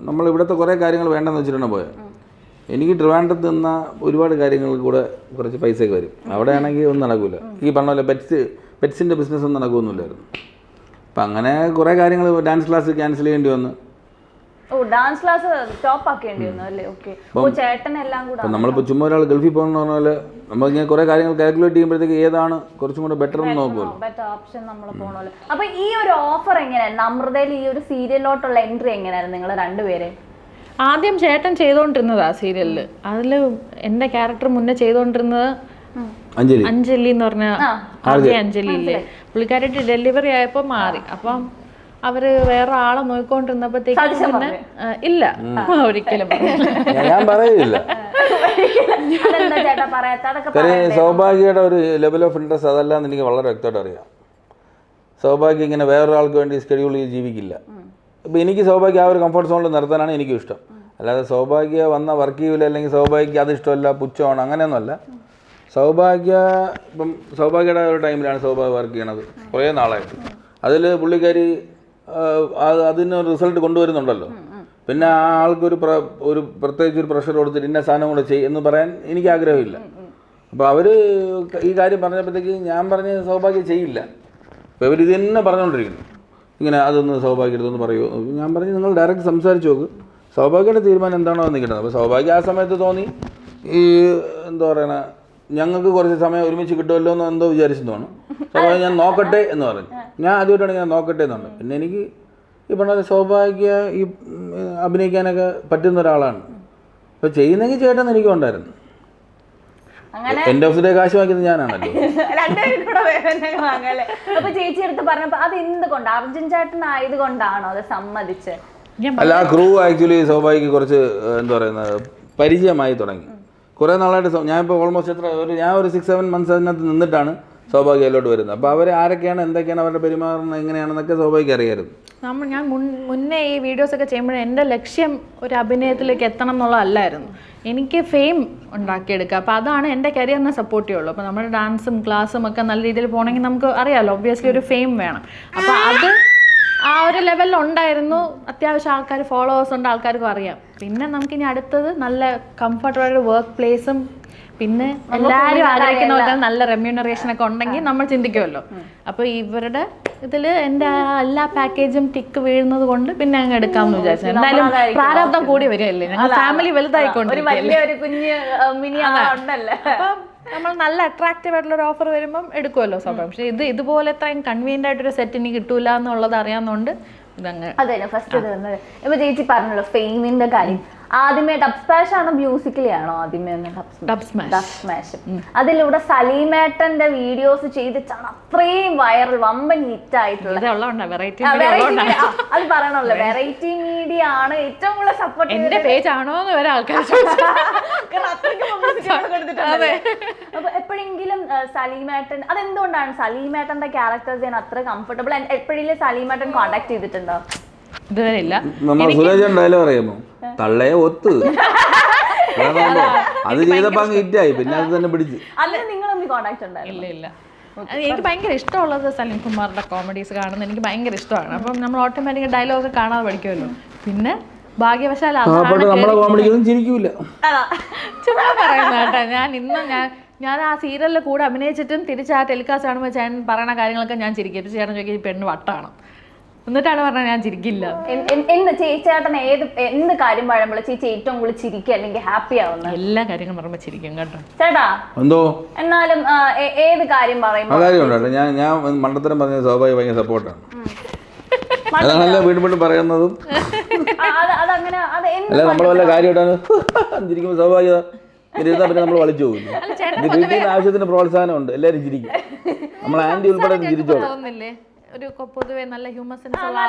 നമ്മൾ ഇവിടുത്തെ കുറേ കാര്യങ്ങൾ വേണ്ടെന്ന് വെച്ചിട്ടാണ് പോയത്. എനിക്ക് ട്രിവാൻഡ്രത്ത് നിന്ന ഒരുപാട് കാര്യങ്ങൾ കൂടെ കുറച്ച് പൈസയൊക്കെ വരും. അവിടെ ആണെങ്കിൽ ഒന്നും നടക്കൂല. ഈ പറഞ്ഞ പോലെ പെറ്റ്സിൻ്റെ ബിസിനസ് ഒന്നും നടക്കുമൊന്നുമില്ലായിരുന്നു. അപ്പം അങ്ങനെ കുറേ കാര്യങ്ങൾ ഡാൻസ് ക്ലാസ് ക്യാൻസൽ ചെയ്യേണ്ടി വന്നു. ഡാൻസ് ക്ലാസ് സ്റ്റോപ്പ് ആക്കേണ്ടി വന്നു അല്ലേ? ഓക്കെ. ചേട്ടനെല്ലാം കൂടെ നമ്മളിപ്പോൾ ചുമ്മാ ഒരാൾ ഗൾഫിൽ പോകുന്ന പറഞ്ഞാൽ നമ്മളിങ്ങനെ കുറേ കാര്യങ്ങൾ കാൽക്കുലേറ്റ് ചെയ്യുമ്പോഴത്തേക്ക് ഏതാണ് കുറച്ചും കൂടെ ബെറ്റർ എന്ന് നോക്കുമല്ലോ. ബെറ്റർ ഓപ്ഷൻ നമ്മൾ പോകണമല്ലോ. അപ്പൊ ഈ ഒരു ഓഫർ എങ്ങനെയായിരുന്നു? അമൃതയിൽ ഈ ഒരു സീരിയലിലോട്ടുള്ള എൻട്രി എങ്ങനെയായിരുന്നു നിങ്ങൾ രണ്ടുപേരെ? ആദ്യം ചേട്ടൻ ചെയ്തോണ്ടിരുന്നതാ സീരിയലില്. അതില് എന്റെ ക്യാരക്ടർ മുന്നേ ചെയ്തോണ്ടിരുന്നത് അഞ്ജലി എന്ന് പറഞ്ഞ അഞ്ജലി ഇല്ലേ, പുള്ളിക്കാരുടെ ഡെലിവറി ആയപ്പോൾ മാറി. അപ്പം അവര് വേറെ ആളെ നോക്കിക്കൊണ്ടിരുന്നപ്പോഴത്തേക്കും പിന്നെ ഇല്ല ഒരിക്കലും ഞാൻ പറയില്ല. ചേട്ടാ പറയാത്തതൊക്കെ കാര്യം സൗഭാഗ്യയുടെ ഒരു ലെവൽ ഓഫ് ഇൻട്രസ്റ്റ് അതല്ലാന്ന് എനിക്ക് വളരെ വ്യക്തമായിട്ട് അറിയാം. സൗഭാഗ്യം ഇങ്ങനെ വേറൊരാൾക്ക് വേണ്ടി സ്കെഡ്യൂൾ ചെയ്ത് ജീവിക്കില്ല. ഇപ്പം എനിക്ക് സൗഭാഗ്യം ആ ഒരു കംഫർട്ട് സോണിൽ നിർത്താനാണ് എനിക്കും ഇഷ്ടം. അല്ലാതെ സൗഭാഗ്യ വന്ന വർക്ക് ചെയ്യില്ല, അല്ലെങ്കിൽ സൗഭാഗ്യക്ക് അത് ഇഷ്ടമല്ല, പുച്ഛമാണ്, അങ്ങനെയൊന്നുമല്ല. സൗഭാഗ്യ ഇപ്പം സൗഭാഗ്യയുടെ ഒരു ടൈമിലാണ് സൗഭാഗ്യ വർക്ക് ചെയ്യണത് കുറേ നാളായിട്ട്. അതിൽ പുള്ളിക്കാരി അതിന് റിസൾട്ട് കൊണ്ടുവരുന്നുണ്ടല്ലോ. പിന്നെ ആ ആൾക്കൊരു ഒരു പ്രത്യേകിച്ച് ഒരു പ്രഷർ കൊടുത്തിട്ട് ഇന്ന സാധനം കൂടെ ചെയ്യും എന്ന് പറയാൻ എനിക്ക് ആഗ്രഹമില്ല. അപ്പോൾ അവർ ഈ കാര്യം പറഞ്ഞപ്പോഴത്തേക്ക് ഞാൻ പറഞ്ഞ സൗഭാഗ്യം ചെയ്യില്ല. അപ്പോൾ ഇവർ ഇത് തന്നെ പറഞ്ഞുകൊണ്ടിരിക്കുന്നു, ഇങ്ങനെ അതൊന്ന് സൗഭാഗ്യടുത്തൊന്ന് പറയുമോ. ഞാൻ പറഞ്ഞു നിങ്ങൾ ഡയറക്റ്റ് സംസാരിച്ച് നോക്ക്, സൗഭാഗ്യയുടെ തീരുമാനം എന്താണോ എന്ന് കിട്ടുന്നത്. അപ്പോൾ സൗഭാഗ്യം ആ സമയത്ത് തോന്നി ഈ എന്താ പറയണ ഞങ്ങൾക്ക് കുറച്ച് സമയം ഒരുമിച്ച് കിട്ടുമല്ലോ എന്ന് എന്തോ വിചാരിച്ചെന്നാണ്. സൗഭാഗ്യം ഞാൻ നോക്കട്ടെ എന്ന് പറഞ്ഞു. ഞാൻ ആദ്യമായിട്ടാണ് ഞാൻ നോക്കട്ടെ എന്നുണ്ട്. പിന്നെ എനിക്ക് ഈ പറഞ്ഞ സൗഭാഗ്യ ഈ അഭിനയിക്കാനൊക്കെ പറ്റുന്ന ഒരാളാണ്. അപ്പോൾ ചെയ്യുന്നെങ്കിൽ ചേട്ടൻ എനിക്കും ഉണ്ടായിരുന്നു. എൻഡ് ഓഫ് ദി ഡേ കാശ് വാങ്ങിയത് ഞാനാണല്ലോ. അപ്പൊ ചേച്ചി എടുത്ത് പറഞ്ഞപ്പോ അത് എന്തുകൊണ്ട് അർജുൻ ചേട്ടൻ ആയത് കൊണ്ടാണോ അത് സമ്മതിച്ച്? അല്ല, ആ ക്രൂ ആക്ച്വലി സൗഭാഗ്യക്ക് കുറച്ച് എന്താ പറയുന്നത് പരിചയമായി തുടങ്ങി. കുറേ നാളായിട്ട് ഞാനിപ്പോൾ ഓൾമോസ്റ്റ് ഞാൻ ഒരു 6-7 months അതിനകത്ത് നിന്നിട്ടാണ് സൗഭാഗ്യയിലോട്ട് വരുന്നത്. അപ്പോൾ അവർ ആരൊക്കെയാണ്, എന്തൊക്കെയാണ് അവരുടെ പെരുമാറുന്നത്, എങ്ങനെയാണെന്നൊക്കെ സൗഭാഗ്യം അറിയായിരുന്നു. ഞാൻ മുന്നേ ഈ വീഡിയോസൊക്കെ ചെയ്യുമ്പോഴേ എൻ്റെ ലക്ഷ്യം ഒരു അഭിനയത്തിലേക്ക് എത്തണം എന്നുള്ളതല്ലായിരുന്നു, എനിക്ക് ഫെയിം ഉണ്ടാക്കിയെടുക്കുക. അപ്പോൾ അതാണ് എൻ്റെ കരിയറിനെ സപ്പോർട്ട് ചെയ്യുള്ളൂ. അപ്പോൾ നമ്മുടെ ഡാൻസും ക്ലാസ്സും ഒക്കെ നല്ല രീതിയിൽ പോകണമെങ്കിൽ നമുക്ക് അറിയാമല്ലോ, ഒബ്വിയസ്ലി ഒരു ഫെയിം വേണം. അപ്പോൾ അത് ആ ഒരു ലെവലിൽ ഉണ്ടായിരുന്നു. അത്യാവശ്യം ആൾക്കാർ ഫോളോവേഴ്സ് ഉണ്ട്, ആൾക്കാർക്കും അറിയാം. പിന്നെ നമുക്കിനി അടുത്തത് നല്ല കംഫർട്ടബിൾ വർക്ക് പ്ലേസും പിന്നെ എല്ലാവരും ആഗ്രഹിക്കുന്ന പോലെ നല്ല റെമ്യൂണറേഷൻ ഒക്കെ ഉണ്ടെങ്കിൽ നമ്മൾ ചിന്തിക്കുമല്ലോ. അപ്പോൾ ഇവരുടെ ഇതിൽ എൻ്റെ എല്ലാ പാക്കേജും ടിക്ക് വീഴുന്നത് കൊണ്ട് പിന്നെ അങ്ങ് എടുക്കാമെന്ന് വിചാരിച്ചു. എന്തായാലും പ്രാരാബ്ദം കൂടി വരികയല്ലേ, ഞങ്ങൾ ഫാമിലി വലുതായിക്കൊണ്ടിരിക്കുകയല്ലേ. അപ്പം നമ്മൾ നല്ല അട്രാക്റ്റീവ് ആയിട്ടുള്ള ഒരു ഓഫർ വരുമ്പം എടുക്കുമല്ലോ സ്വാഭാവികം. പക്ഷേ ഇതുപോലെ ഇത്രയും കൺവീനിയൻ്റ് ആയിട്ടൊരു സെറ്റ് ഇനി കിട്ടൂല എന്നുള്ളത് അറിയാവുന്നതുകൊണ്ട് ഇതങ്ങ്. അതെ, ഫസ്റ്റ് ഇപ്പൊ ചേച്ചി പറഞ്ഞല്ലോ ഫെയിമിന്റെ കാര്യം. ആദ്യമേ ഡബ് സ്മാഷ് ആണോ മ്യൂസിക്കലി ആണോ ആദ്യമേ? Dub smash. അതിലൂടെ സലീമേട്ടന്റെ വീഡിയോസ് ചെയ്തിട്ടാണ് അത്രയും വൈറൽ വമ്പൻ ഹിറ്റ് ആയിട്ടുള്ളത്. അത് പറയണല്ലോ, വെറൈറ്റി മീഡിയ ആണ് ഏറ്റവും കൂടുതൽ സപ്പോർട്ട്. എന്റെ പേജ് ആണോ എന്ന് വരെ ആൾക്കാർ അപ്പൊ എപ്പോഴെങ്കിലും സലീമേട്ടൻ, അതെന്തുകൊണ്ടാണ് സലീമേട്ടന്റെ ക്യാരക്ടേഴ്സ് ചെയ്യാൻ അത്ര കംഫർട്ടബിൾ? എപ്പോഴെങ്കിലും സലീമേട്ടൻ കോണ്ടാക്ട് ചെയ്തിട്ടുണ്ടോ? ഇതുവരെ ഇല്ല. നമ്മൾ സുരേജൻ ഡയലോഗ് അറിയാമോ, തള്ളയെ ഒത്ത് അത് ചെയ്തപ്പോ ഹിറ്റായി, പിന്നെ അത് തന്നെ പിടിച്ച്. നിങ്ങളൊന്നും കോണ്ടാക്ട് ഉണ്ടായില്ല? ഇല്ല. എനിക്ക് ഭയങ്കര ഇഷ്ടമുള്ളത് സലീം കുമാറിന്റെ കോമഡീസ് കാണുന്നത് എനിക്ക് ഭയങ്കര ഇഷ്ടമാണ്. അപ്പം നമ്മൾ ഓട്ടോമാറ്റിക് ഡയലോഗ് കാണാതെ പഠിക്കുമല്ലോ. പിന്നെ ഭാഗ്യവശാൽ നമ്മളെ കോമഡിക്കൊന്നും ചിരിക്കൂല. ചുമ്മാ പറയുന്ന കേട്ടോ. ഞാൻ ആ സീരിയലിൽ കൂടെ അഭിനയിച്ചിട്ടും തിരിച്ച് ആ ടെലികാസ്റ്റ് കാണുമ്പോൾ ചേട്ടൻ പറയുന്ന കാര്യങ്ങളൊക്കെ ഞാൻ ചിരിക്കും. ചേട്ടൻ ചോദിക്കും പെണ്ണ് വട്ടാണ്, എന്നിട്ടാണ് പറഞ്ഞത് ഞാൻ ചിരിക്കില്ല. ചേച്ചേട്ടൻ എന്ത് കാര്യം പറയുമ്പോൾ ചേച്ചി ഏറ്റവും കൂടുതൽ ചിരിക്കുക അല്ലെങ്കിൽ ഹാപ്പി ആവുന്ന? എല്ലാ കാര്യങ്ങളും പറയുമ്പോൾ ചിരിക്കും കേട്ടോ ചേട്ടാ. എന്തോ എന്നാലും ഏത് കാര്യം പറയുമ്പോൾ ഞാൻ മണ്ടത്തരം പറഞ്ഞ സ്വാഭാവിക ഭയങ്കര സപ്പോർട്ടാണ്. അതാണല്ലോ വീണ്ടും വീണ്ടും പറയുന്നതും. അല്ല, നമ്മൾ വല്ല കാര്യമായിട്ടാണ് ചിരിക്കുമ്പോൾ സ്വാഭാവികത ഇരുന്നാൽ പിന്നെ നമ്മൾ വലിച്ചു പോകുന്നു. വീട്ടിൽ നിന്ന് ആവശ്യത്തിന് പ്രോത്സാഹനം ഉണ്ട്, എല്ലാവരും ചിരിക്കും. നമ്മൾ ആന്റി ഉൾപ്പെടെ ചിരിച്ചോളൂ. ഒരു പൊതുവെ നല്ല ഹ്യൂമർ സെൻസ് ഉള്ള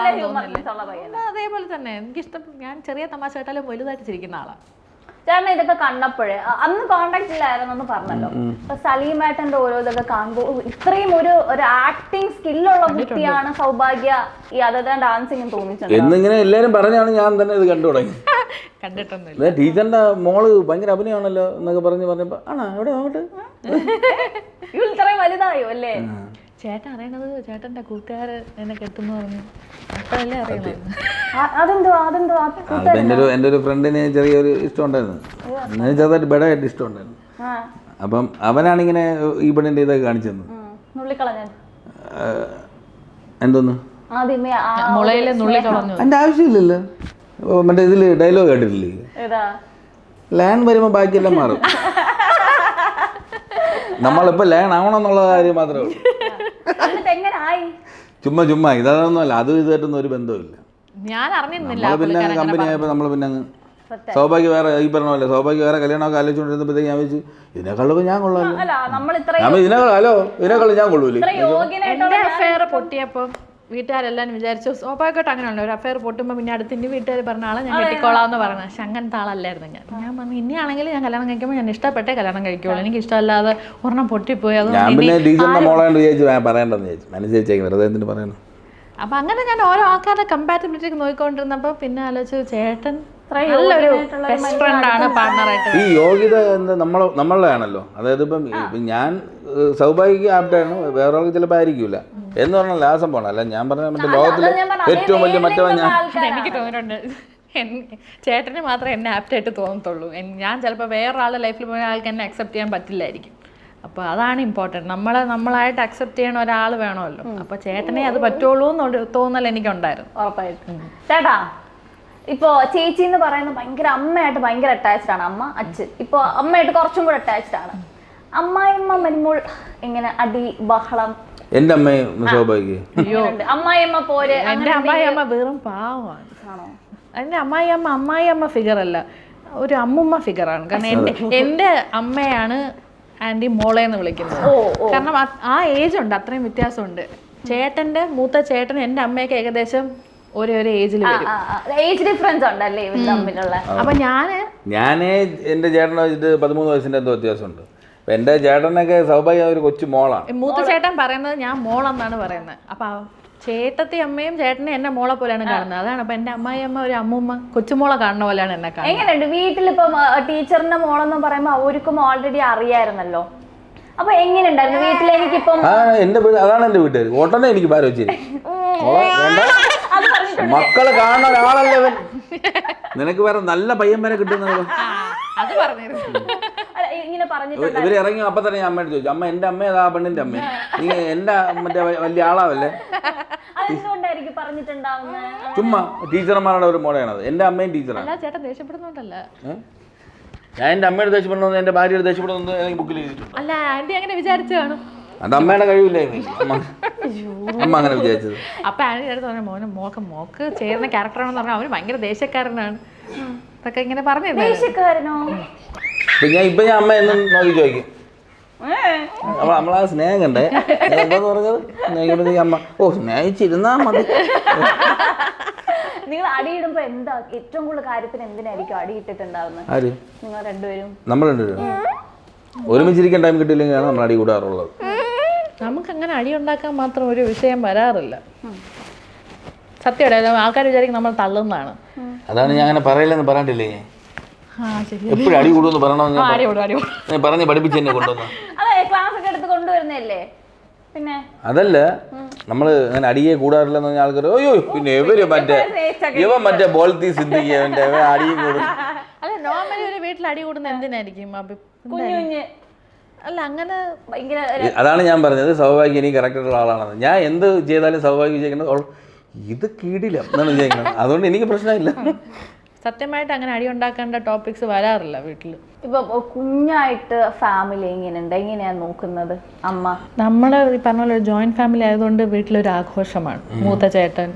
അതേപോലെ തന്നെ എനിക്കിഷ്ടം. ഞാൻ ചെറിയ തമാശ കേട്ടാലും വലുതായിട്ട് ചിരിക്കുന്ന ആളാണ്. ചേട്ടൻ ഇതൊക്കെ കണ്ടപ്പോഴേ അന്ന് കോണ്ടാക്ട് ഇല്ലായിരുന്നു പറഞ്ഞല്ലോ. അപ്പൊ സലീമേട്ടന്റെ ഓരോ ഇതൊക്കെ കാണുമ്പോൾ ഇത്രയും ഒരു ആക്ടിങ് സ്കില്ലുള്ള കുട്ടിയാണ് സൗഭാഗ്യ ഈ അതേ ഡാൻസിങ് തോന്നിയിട്ടുണ്ട് എന്നിങ്ങനെ എല്ലാരും പറഞ്ഞാണ് ഞാൻ തന്നെ ഇത് കണ്ടു തുടങ്ങി. കണ്ടിട്ടൊന്നുമില്ല. ടീച്ചറിന്റെ മോള് ഭയങ്കര അഭിനയമാണല്ലോ എന്നൊക്കെ പറഞ്ഞപ്പോ ആണോ എവിടെ നോക്കട്ടെ ഇത്രയും വലുതായോ അല്ലേ? ചേട്ടൻ അറിയണത് ചേട്ടന്റെ കൂട്ടുകാരൻ എന്നെ കെട്ടുന്നു പറഞ്ഞു. അപ്പോഴല്ലേ അറിയുന്നത്. എൻ്റെ ഒരു ഫ്രണ്ടിന് ചെറിയൊരു ഇഷ്ടം ഉണ്ടായിരുന്നു, ചെറുതായിട്ട് ബെഡായിട്ട് ഇഷ്ടം ഉണ്ടായിരുന്നു. അപ്പം അവനാണിങ്ങനെ ഈ പെണ്ണിന്റെ ഇതൊക്കെ കാണിച്ചെന്ന്. എന്തോന്ന് എൻ്റെ ആവശ്യമില്ലല്ലോ. മറ്റേ ഇതില് ഡയലോഗ് കേട്ടിട്ടില്ലേ, ലാൻ വരുമ്പോ ബാക്കിയെല്ലാം മാറും. നമ്മളിപ്പോ ലാൻ ആവണമെന്നുള്ള കാര്യം മാത്രമേ ഉള്ളൂ. ചുമ്മാ ഇതൊന്നുമല്ല, അത് ഇതായിട്ടൊന്നും ഒരു ബന്ധമില്ല. ഞാൻ അറിഞ്ഞിരുന്നില്ല. പിന്നെ കമ്പനി ആയപ്പോ നമ്മള് പിന്നെ അങ്ങ് സൗഭാഗ്യ വേറെ ഈ പറഞ്ഞ പോലെ സൗഭാഗ്യ വേറെ കല്യാണമൊക്കെ ആലോചിച്ചുകൊണ്ടിരുന്നപ്പോഴത്തേക്ക് ഞാൻ വെച്ച് ഇതിനേക്കാളൊക്കെ ഞാൻ കൊള്ളാമല്ലോ. ഇതിനേക്കാളും ഞാൻ കൊള്ളൂലേ. എന്റെ അഫയർ പൊട്ടിയപ്പോ വീട്ടുകാരെല്ലാം വിചാരിച്ചു സ്വാഭാവികമായിട്ട് അങ്ങനെയല്ലോ, ഒരു അഫയർ പൊട്ടുമ്പോൾ പിന്നെ അടുത്തിൻ്റെ വീട്ടുകാർ പറഞ്ഞ ആളെ ഞാൻ കെട്ടിക്കോളാന്ന് പറഞ്ഞത്. പക്ഷെ അങ്ങനത്തെ ആളല്ലായിരുന്നു ഞാൻ പറഞ്ഞു ഇനിയാണെങ്കിൽ ഞാൻ കല്യാണം കഴിക്കുമ്പോൾ ഞാൻ ഇഷ്ടപ്പെട്ടേ കല്യാണം കഴിക്കുള്ളൂ, എനിക്ക് ഇഷ്ടമല്ലാതെ ഒരെണ്ണം പൊട്ടിപ്പോയി അതുകൊണ്ട്. അപ്പം അങ്ങനെ ഞാൻ ഓരോ ആൾക്കാരുടെ കമ്പാറ്റബിലിറ്റി നോക്കിക്കൊണ്ടിരുന്നപ്പോൾ പിന്നെ ആലോചിച്ചു ചേട്ടൻ നല്ലൊരു ബെസ്റ്റ് ഫ്രണ്ടാണ്, പാർട്ണറായിട്ട്. ഈ യോഗ്യത നമ്മളുടെ ആണല്ലോ. അതായത് ഇപ്പം ഞാൻ സൗഭാഗ്യ ആപ്റ്റാണ്, വേറെ ആൾക്ക് ചിലപ്പോൾ ആയിരിക്കൂല എന്ന് പറഞ്ഞാൽ ആ സംഭവമാണ്. അല്ല ഞാൻ പറഞ്ഞ മറ്റേ ലോകത്തിലെ ഏറ്റവും വലിയ മറ്റവൻ ഞാൻ. എനിക്ക് തോന്നിയിട്ടുണ്ട് ചേട്ടന് മാത്രമേ എന്നെ ആപ്റ്റായിട്ട് തോന്നത്തുള്ളൂ. ഞാൻ ചിലപ്പോൾ വേറൊരാളുടെ ലൈഫിൽ പോയ ആൾക്ക് എന്നെ അക്സെപ്റ്റ് ചെയ്യാൻ പറ്റില്ലായിരിക്കും. അപ്പോൾ അതാണ് ഇമ്പോർട്ടൻറ്റ്. നമ്മളായിട്ട് അക്സെപ്റ്റ് ചെയ്യണ ഒരാൾ വേണമല്ലോ. അപ്പോൾ ചേട്ടനെ അത് പറ്റുള്ളൂ എന്ന് തോന്നൽ എനിക്കുണ്ടായിരുന്നു. ഉറപ്പായിട്ടും. ചേട്ടാ ഇപ്പോ ചേച്ചി എന്ന് പറയുന്നത് ഭയങ്കര അമ്മയായിട്ട് ഭയങ്കര അറ്റാച്ച്ഡ് ആണ്. അമ്മ അച്ഛൻ ഇപ്പൊ അമ്മയായിട്ട് കുറച്ചും കൂടെ അറ്റാച്ച്ഡ് ആണ്. അമ്മായിയമ്മ വരുമ്പോൾ എങ്ങനെ അടി ബഹളം? എന്റെ അമ്മയും സൗഭാഗ്യം. അമ്മായിയമ്മ പോരെ? എൻ്റെ അമ്മായിയമ്മ വെറും പാവമാണ്. എൻ്റെ അമ്മായിയമ്മ ഫിഗർ അല്ല, ഒരു അമ്മുമ്മ ഫിഗറാണ്. കാരണം എൻ്റെ അമ്മയാണ് ആൻറ്റി മോളെ എന്ന് വിളിക്കുന്നത്. കാരണം ആ ഏജ് ഉണ്ട്, അത്രയും വ്യത്യാസമുണ്ട്. ചേട്ടൻ്റെ മൂത്ത ചേട്ടൻ എൻ്റെ അമ്മയൊക്കെ ഏകദേശം ഒരേ ഏജിൽ വരും. ഏജ് ഡിഫറൻസ് ഉണ്ടല്ലേ ഇവർ തമ്മിലുള്ള? അപ്പൊ ഞാനേ എന്റെ ചേട്ടനെ വെച്ചിട്ട് 13 വയസ്സിന്റെ എന്തോ വ്യത്യാസമുണ്ട്. എന്റെ ചേട്ടനൊക്കെ സൗഭാഗ്യ ഒരു കൊച്ചു മോളാണ്. മൂത്ത ചേട്ടൻ പറയുന്നത് ഞാൻ മോളെന്നാണ് പറയുന്നത്. അപ്പൊ ചേട്ടത്തി അമ്മയും ചേട്ടനെ എന്നെ മോളെ പോലെയാണ് കാണുന്നത്. അതാണ് അപ്പൊ എന്റെ അമ്മായിയമ്മ ഒരു അമ്മൂമ്മ കൊച്ചുമോളെ കാണുന്ന പോലെയാണ് എന്നെ കാണുന്നത്. എങ്ങനെയുണ്ട് വീട്ടിലിപ്പം ടീച്ചറിന്റെ മോളെന്ന് പറയുമ്പോ അവർക്കും ഓൾറെഡി അറിയായിരുന്നല്ലോ. അപ്പൊ എങ്ങനെയുണ്ടായിരുന്നു വീട്ടിൽ? എനിക്കിപ്പം അതാണ് എന്റെ വീട്ടുകാർ ഓട്ടനെ എനിക്ക് ഭാരം വെച്ചിരി മക്കള് കാണുന്ന ഒരാളല്ലേ നിനക്ക് വേറെ നല്ല പയ്യൻ വരെ കിട്ടുന്നത്. ഇവര് ഇറങ്ങി അപ്പൊ തന്നെ ഞാൻ അമ്മയോട് ചോദിച്ചു, അമ്മ എന്റെ അമ്മ ഏതാ പെണ്ണിന്റെ അമ്മ, നീ എന്റെ മറ്റേ വലിയ ആളാവല്ലേ? ചുമ്മാ ടീച്ചർമാരുടെ ഒരു മോളയാണത്. എന്റെ അമ്മയും ടീച്ചറാണ്. ചേട്ടൻ ദേഷ്യപ്പെടുന്നുണ്ടല്ല. ഞാൻ എന്റെ അമ്മയുടെ ദേഷ്യപ്പെടുന്നു, എന്റെ ഭാര്യയുടെ ദേഷ്യപ്പെടുന്നു ബുക്കിൽ ചെയ്തിട്ടുണ്ട്. അല്ല ആന്റി അങ്ങനെ വിചാരിച്ചു കാണും. അത് അമ്മയുടെ കഴിവില്ലേ അമ്മ അങ്ങനെ വിചാരിച്ചത്. അപ്പൊ ആന്റി അടുത്ത് പറഞ്ഞു മോക്ക് ചേർന്ന ക്യാരക്ടറാണെന്ന് പറഞ്ഞാൽ അവന് ഭയങ്കര ദേഷ്യക്കാരനാണ് അതൊക്കെ ഇങ്ങനെ പറഞ്ഞിരുന്നു. ഇപ്പൊ ഞാൻ അമ്മ എന്നും നോക്കി ചോദിക്കും, നമ്മളാ സ്നേഹം കണ്ടേ എന്താന്ന് പറഞ്ഞത്? അമ്മ സ്നേഹിച്ചിരുന്നാ മതി. നിങ്ങൾ അടിയിടുമ്പോ എന്താ ഏറ്റവും കൂടുതൽ കാര്യത്തിന് എന്തിനായിരിക്കും അടിയിട്ടിട്ടുണ്ടാവുന്നത്? ആര്? നിങ്ങൾ രണ്ടുപേരും. നമ്മൾ രണ്ടുപേരും ഒരുമിച്ചിരിക്കാൻ ടൈം കിട്ടിയില്ലെങ്കിലാണ് നമ്മൾ അടി കൂടാറുള്ളത്. നമുക്കങ്ങനെ അടി ഉണ്ടാക്കാൻ മാത്രം ഒരു വിഷയം വരാറില്ല. സത്യം ആൾക്കാർ വിചാരിക്കും നമ്മൾ തള്ളുന്നതാണ്. അതാണ് ഞാൻ അങ്ങനെ പറയില്ലെന്ന് പറഞ്ഞിട്ടില്ലേ? എപ്പോഴും അടി കൂടുമെന്ന് പറയണമെന്ന് പറഞ്ഞ് പഠിപ്പിച്ച് തന്നെ കൊണ്ടുവരുന്നല്ലേ. പിന്നെ അതല്ല നമ്മള് അങ്ങനെ അടിയെ കൂടാറില്ലെന്ന് പറഞ്ഞ ആൾക്കാർ അയ്യോ പിന്നെ ഇവൻ മറ്റേ ബോൾത്തി സിദ്ധിക്കവന്റെ അടിയും കൂടും. അല്ല നോർമലി ഒരു വീട്ടിൽ അടി കൂടുന്ന എന്തിനായിരിക്കും? അല്ല അങ്ങനെ ഭയങ്കര. അതാണ് ഞാൻ പറഞ്ഞത് സൗഭാഗ്യം എനിക്ക് കറക്റ്റായിട്ടുള്ള ആളാണെന്ന്. ഞാൻ എന്ത് ചെയ്താലും സൗഭാഗ്യം വിജയിക്കുന്നത് ഇത് കീടില്ല എന്നാണ് വിചാരിക്കുന്നത്. അതുകൊണ്ട് എനിക്ക് പ്രശ്നമില്ല. സത്യമായിട്ട് അങ്ങനെ അടി ഉണ്ടാക്കേണ്ട ടോപ്പിക്സ് വരാറില്ല വീട്ടിൽ. ഇപ്പൊ കുഞ്ഞായിട്ട് ഫാമിലി എങ്ങനെയുണ്ട്? എങ്ങനെയാ നോക്കുന്നത് അമ്മ? നമ്മള് ഈ പറഞ്ഞ പോലെ ഒരു ജോയിന്റ് ഫാമിലി ആയതുകൊണ്ട് വീട്ടിലൊരു ആഘോഷമാണ്. മൂത്ത ചേട്ടൻ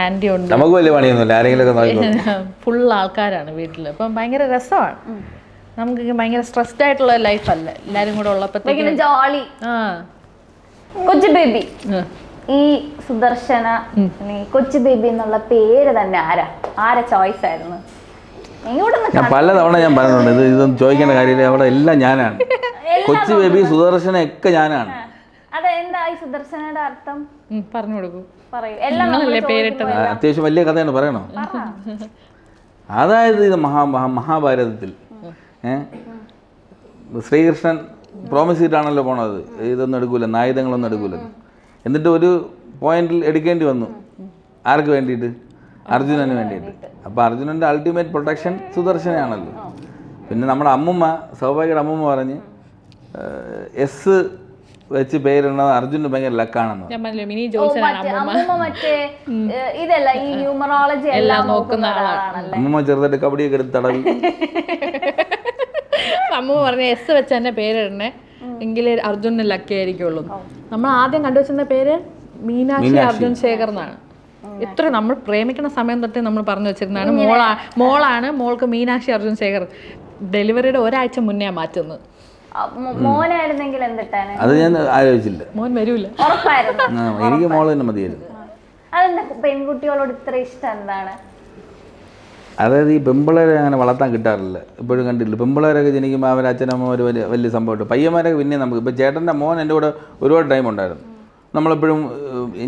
ആന്റി ഉണ്ട്, നമുക്ക് വലിയ പണിയൊന്നുമില്ല, ആരെങ്കിലും ഫുൾ ആൾക്കാരാണ് വീട്ടിൽ. അപ്പം ഭയങ്കര രസമാണ്. നമുക്ക് ഭയങ്കര സ്ട്രെസ്ഡ് ആയിട്ടുള്ള ലൈഫല്ല എല്ലാരും കൂടെ ഉള്ളപ്പോഴത്തേക്കും ജോളി. കൊച്ചു ബേബി ഈ സുദർശന കൊച്ചു ബേബി എന്നുള്ള പേര് തന്നെ ആരാ ചോയ്സ് ആയിരുന്നു? ഞാൻ പലതവണ ഞാൻ പറഞ്ഞിട്ടുണ്ട് ഇതൊന്നും ചോദിക്കേണ്ട കാര്യമില്ല, അവിടെ എല്ലാം ഞാനാണ്. കൊച്ചു ബേബി സുദർശന ഒക്കെ ഞാനാണ്. അതെന്താ ഈ സുദർശനയുടെ അർത്ഥം? പറഞ്ഞു കൊടുക്കൂ. പറയൂ. എല്ലാം അത്യാവശ്യം വലിയ കഥയാണ്, പറയണോ? അതായത് ഇത് മഹാഭാരതത്തിൽ ശ്രീകൃഷ്ണൻ പ്രോമിസ് ചെയ്തിട്ടാണല്ലോ പോണത്, ഇതൊന്നും എടുക്കൂല, ആയുധങ്ങളൊന്നും എടുക്കൂല. എന്നിട്ട് ഒരു പോയിന്റിൽ എടുക്കേണ്ടി വന്നു. ആർക്ക് വേണ്ടിയിട്ട്? അർജുനന് വേണ്ടിയിട്ട്. അപ്പോൾ അർജുനൻ്റെ അൾട്ടിമേറ്റ് പ്രൊട്ടക്ഷൻ സുദർശനാണല്ലോ. പിന്നെ നമ്മുടെ അമ്മുമ്മ സൗഭാഗ്യയുടെ അമ്മുമ്മ പറഞ്ഞ് എസ് വെച്ച് പേരിടുന്നത് അർജുന് ഭയങ്കര ലക്കാണെന്ന്. അമ്മുമ്മ ചെറുതായിട്ട് കബഡിയൊക്കെ എടുത്ത് തടവി. അമ്മ പറഞ്ഞ എസ് വെച്ച് തന്നെ പേരിടണേ, എങ്കിലേ അർജുനന് ലക്കി ആയിരിക്കുള്ളൂ. നമ്മൾ ആദ്യം കണ്ടുവച്ചിരുന്ന പേര് മീനാക്ഷി അർജുൻ ശേഖർ എന്നാണ്. ഇത്ര നമ്മൾ പ്രേമിക്കുന്ന സമയം തൊട്ട് നമ്മൾ പറഞ്ഞു വെച്ചിരുന്നതാണ്. മോളാണ്, മോൾക്ക് മീനാക്ഷി അർജുൻ ശേഖർ. ഡെലിവറിയുടെ ഒരാഴ്ച മുന്നേ മാറ്റുന്നത്. മോനായിരുന്നെങ്കിൽ എന്തിട്ടാണ്? അത് ഞാൻ ആലോചിച്ചില്ല. മോൻ വരൂല. എനിക്ക് മോള് തന്നെ മതിയായിരുന്നു. അതെന്താ പെൺകുട്ടികളോട് ഇത്ര ഇഷ്ടം എന്താണ്? അതായത് ഈ പെമ്പിളരെ അങ്ങനെ വളർത്താൻ കിട്ടാറില്ല. ഇപ്പോഴും കണ്ടില്ല, പെമ്പിളരൊക്കെ ജനിക്കുമ്പോൾ അവർ അച്ഛനമ്മമാർ വലിയ സംഭവമുണ്ട്. പയ്യന്മാരൊക്കെ പിന്നെ നമുക്ക് ഇപ്പോൾ ചേട്ടൻ്റെ മോൻ എൻ്റെ കൂടെ ഒരുപാട് ടൈം ഉണ്ടായിരുന്നു. നമ്മളെപ്പോഴും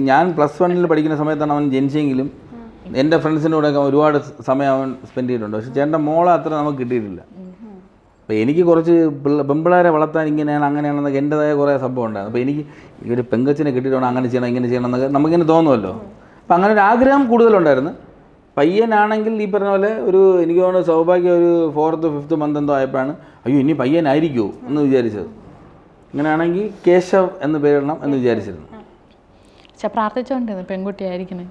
ഞാൻ +1 പഠിക്കുന്ന സമയത്താണ് അവൻ ജനിച്ചെങ്കിലും എൻ്റെ ഫ്രണ്ട്സിൻ്റെ കൂടെയൊക്കെ ഒരുപാട് സമയം അവൻ സ്പെൻഡ് ചെയ്തിട്ടുണ്ട്. പക്ഷേ ചേട്ടൻ്റെ മോളെ അത്ര നമുക്ക് കിട്ടിയിട്ടില്ല. അപ്പോൾ എനിക്ക് കുറച്ച് പെമ്പിളരെ വളർത്താൻ ഇങ്ങനെയാണ് അങ്ങനെയാണെന്നൊക്കെ എൻ്റെതായ കുറേ സംഭവം ഉണ്ടായിരുന്നു. അപ്പോൾ എനിക്ക് ഈ ഒരു പെങ്കച്ചിനെ കിട്ടിയിട്ടാണ് അങ്ങനെ ചെയ്യണം ഇങ്ങനെ ചെയ്യണം എന്നൊക്കെ നമുക്കിങ്ങനെ തോന്നുമല്ലോ. അപ്പോൾ അങ്ങനെ ഒരു ആഗ്രഹം കൂടുതലുണ്ടായിരുന്നു. പയ്യനാണെങ്കിൽ ഈ പറഞ്ഞ പോലെ എനിക്ക് തോന്നുന്നു സൗഭാഗ്യം ഒരു 4th 5th മന്ത് എന്തോ ആയപ്പോഴാണ് അയ്യോ ഇനി പയ്യനായിരിക്കുമോ എന്ന് വിചാരിച്ചത്. ഇങ്ങനെയാണെങ്കിൽ കേശവ് എന്ന് പേരിടണം എന്ന് വിചാരിച്ചിരുന്നു. പക്ഷെ പ്രാർത്ഥിച്ചോണ്ടിരുന്നു പെൺകുട്ടിയായിരിക്കണേ.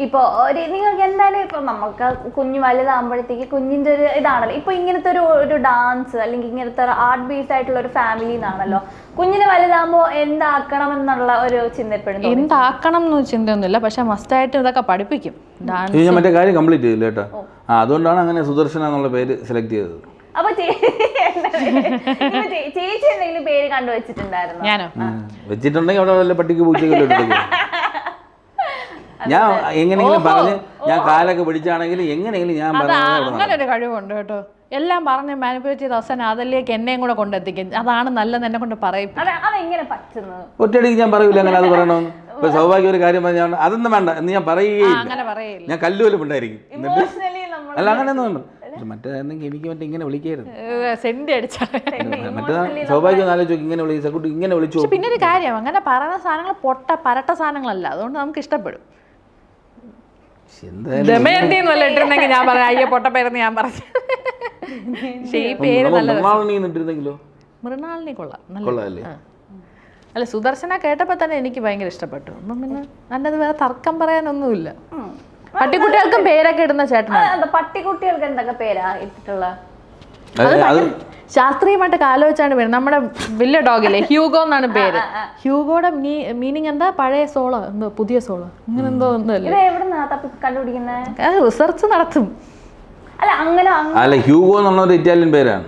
ഇപ്പോൾ നിങ്ങൾക്ക് എന്തായാലും ഇപ്പോൾ നമുക്ക് കുഞ്ഞ് വലുതാകുമ്പോഴത്തേക്ക് കുഞ്ഞിൻ്റെ ഒരു ഇതാണല്ലോ. ഇപ്പോൾ ഇങ്ങനത്തെ ഒരു ഡാൻസ് അല്ലെങ്കിൽ ഇങ്ങനത്തെ ഒരു ആർട്ട് ബേസ്ഡ് ആയിട്ടുള്ള ഒരു ഫാമിലി എന്നാണല്ലോ. കുഞ്ഞിന് വലുതാകുമ്പോൾ എന്താക്കണം എന്നുള്ള ഒരു ചിന്ത എപ്പോഴും എന്താക്കണം എന്ന് ചിന്തയൊന്നുമില്ല, പക്ഷെ മസ്റ്റായിട്ട് ഇതൊക്കെ പഠിപ്പിക്കും. ഡാൻസ് ഞാൻ മറ്റേ കാര്യം കംപ്ലീറ്റ് ചെയ്തില്ല കേട്ടോ. അതുകൊണ്ടാണ് അങ്ങനെ സുദർശന എന്നുള്ള പേര് സെലക്ട് ചെയ്തത്. അപ്പൊ ചേച്ചി എന്തെങ്കിലും പേര് കണ്ടുവച്ചിട്ടുണ്ടായിരുന്നു? ഞാനോ വെച്ചിട്ടുണ്ടെങ്കിൽ അവിടെ വല്ല പട്ടിക്ക് പൂച്ചയ്ക്ക് എടുക്കും. ഞാൻ എങ്ങനെയെങ്കിലും പറഞ്ഞ് ഞാൻ കാലൊക്കെ പിടിച്ചാണെങ്കിൽ എങ്ങനെയെങ്കിലും ഞാൻ അങ്ങനെ ഒരു കഴിവുണ്ട് കേട്ടോ. എല്ലാം പറഞ്ഞ് മാനിപ്പുലേറ്റ് ചെയ്ത അവസാനം അതിലേക്ക് എന്നെയും കൂടെ കൊണ്ടെത്തിക്കും. അതാണ് നല്ലത്, എന്നെ കൊണ്ട് പറയും. അതെങ്ങനെ പറ്റുന്നത്? ഒറ്റയടിക്ക് ഞാൻ പറയൂല അങ്ങനെ അത് പറയണമെന്ന്. ഇപ്പൊ സൗഭാഗ്യം ഒരു കാര്യം പറഞ്ഞാൽ അതൊന്നും വേണ്ട എന്ന് ഞാൻ പറയുകയില്ല. ഞാൻ കല്ലുപോലും ഉണ്ടായിരിക്കും. അല്ല അങ്ങനെയൊന്നും മറ്റേതെങ്കിൽ എനിക്ക് മറ്റേ ഇങ്ങനെ വിളിക്കരുത്. സെന്റ് അടിച്ചാ മറ്റേ സൗഭാഗ്യം ആലോചിച്ചു ഇങ്ങനെ വിളിച്ചു ഇങ്ങനെ വിളിച്ചു. പിന്നെ ഒരു കാര്യം, അങ്ങനെ പറയുന്ന സാധനങ്ങൾ പരട്ട സാധനങ്ങളല്ല, അതുകൊണ്ട് നമുക്ക് ഇഷ്ടപ്പെടും. ദമയന്തിന്നല്ല ഇട്ടിരുന്നെങ്കിൽ ഞാൻ പറയാം അയ്യോ പൊട്ടപ്പേരെന്ന് ഞാൻ പറഞ്ഞു. പക്ഷേ ഈ പേര് ഇട്ടിരുന്നെങ്കിലോ? മൃണാളിനി കൊള്ളാം, കൊള്ളാല്ലേ? അല്ല സുദർശന കേട്ടപ്പോൾ തന്നെ എനിക്ക് ഭയങ്കര ഇഷ്ടപ്പെട്ടു. അപ്പം പിന്നെ നല്ലത് വേറെ തർക്കം പറയാനൊന്നുമില്ല. പട്ടിക്കുട്ടികൾക്കും പേരൊക്കെ ഇടുന്ന ചേട്ടനാണ്. പട്ടിക്കുട്ടികൾക്ക് എന്തൊക്കെ പേരാ ഇട്ടിട്ടുള്ളത്? ശാസ്ത്രീയമായിട്ടൊക്കെ ആലോചിച്ചാണ് പേര്. നമ്മുടെ വലിയ ഡോഗില്ലേ ഹ്യൂഗോ എന്നാണ് പേര്. ഹ്യൂഗോയുടെ മീനിങ് എന്താ? പഴയ സോളോ എന്തോ പുതിയ സോളോ അങ്ങനെ എന്തോ കണ്ടുപിടിക്കുന്നത് റിസർച്ച് നടത്തും. അല്ല ഹ്യൂഗോ എന്നുള്ള ഒരു ഇറ്റാലിയൻ പേരാണ്.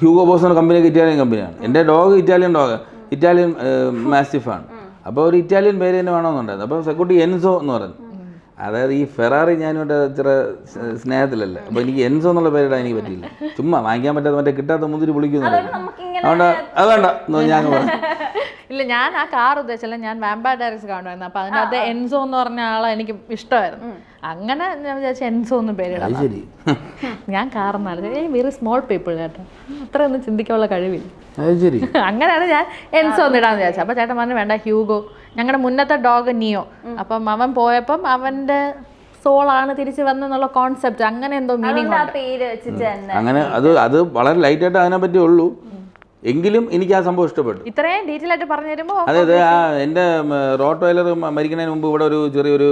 ഹ്യൂഗോ ബോസ് എന്ന കമ്പനിയൊക്കെ ഇറ്റാലിയൻ കമ്പനിയാണ്. എൻ്റെ ഡോഗ് ഇറ്റാലിയൻ മാസ്റ്റിഫാണ്. അപ്പോൾ ഒരു ഇറ്റാലിയൻ പേര് തന്നെ വേണമെന്നുണ്ടായിരുന്നു. അപ്പോൾ സെക്യൂരിറ്റി എൻസോ എന്ന് പറഞ്ഞു. അതായത് ഈ ഫെറാറി ഞാനിവിടെ ഇച്ചിരി സ്നേഹത്തിലല്ല. അപ്പോൾ എനിക്ക് എൻസോ എന്നുള്ള പേരിടാൻ എനിക്ക് പറ്റിയില്ല. ചുമ്മാ വാങ്ങിക്കാൻ പറ്റാത്ത മറ്റേ കിട്ടാത്ത മുന്തിരി പൊളിക്കുന്നു. അതുകൊണ്ട് അത് വേണ്ട ഞാൻ പറഞ്ഞു. ഇല്ല, ഞാൻ ആ കാർ ഉദ്ദേശിച്ചല്ല, ഞാൻ വാമ്പയർ ഡയറീസ് കാണുമായിരുന്നു. അപ്പോൾ അതിനകത്ത് എൻസോ എന്ന് പറഞ്ഞ ആളെ എനിക്ക് ഇഷ്ടമായിരുന്നു. അങ്ങനെ ഞാൻ വിചാരിച്ചു എൻസോ എന്ന് പേരിടാം. ശരി, ഞാൻ കാറെന്നാണ് വെരി സ്മോൾ പീപ്പിൾ കേട്ടോ, അത്രയൊന്നും ചിന്തിക്കാനുള്ള കഴിവില്ല. ശരി, അങ്ങനെയാണ് ഞാൻ എൻസോ ഒന്നിടാന്ന് വിചാരിച്ചത്. അപ്പോൾ ചേട്ടൻ പറഞ്ഞു വേണ്ട ഹ്യൂഗോ. ഞങ്ങളുടെ മുന്നത്തെ ഡോഗ് നിയോ. അപ്പം അവൻ പോയപ്പം അവൻ്റെ സോളാണ് തിരിച്ച് വന്നെന്നുള്ള കോൺസെപ്റ്റ് അങ്ങനെ എന്തോ മീനിങ് അങ്ങനെ അത് വളരെ ലൈറ്റായിട്ട് അതിനെ പറ്റി ഉള്ളൂ. എങ്കിലും എനിക്ക് ആ സംഭവം ഇഷ്ടപ്പെട്ടു. ഇത്രയും ഡീറ്റെയിൽ ആയിട്ട് പറഞ്ഞു തരുമ്പോൾ അതായത് എൻ്റെ റോട്ട് വൈലർ മരിക്കുന്നതിന് മുമ്പ് ഇവിടെ ഒരു ചെറിയൊരു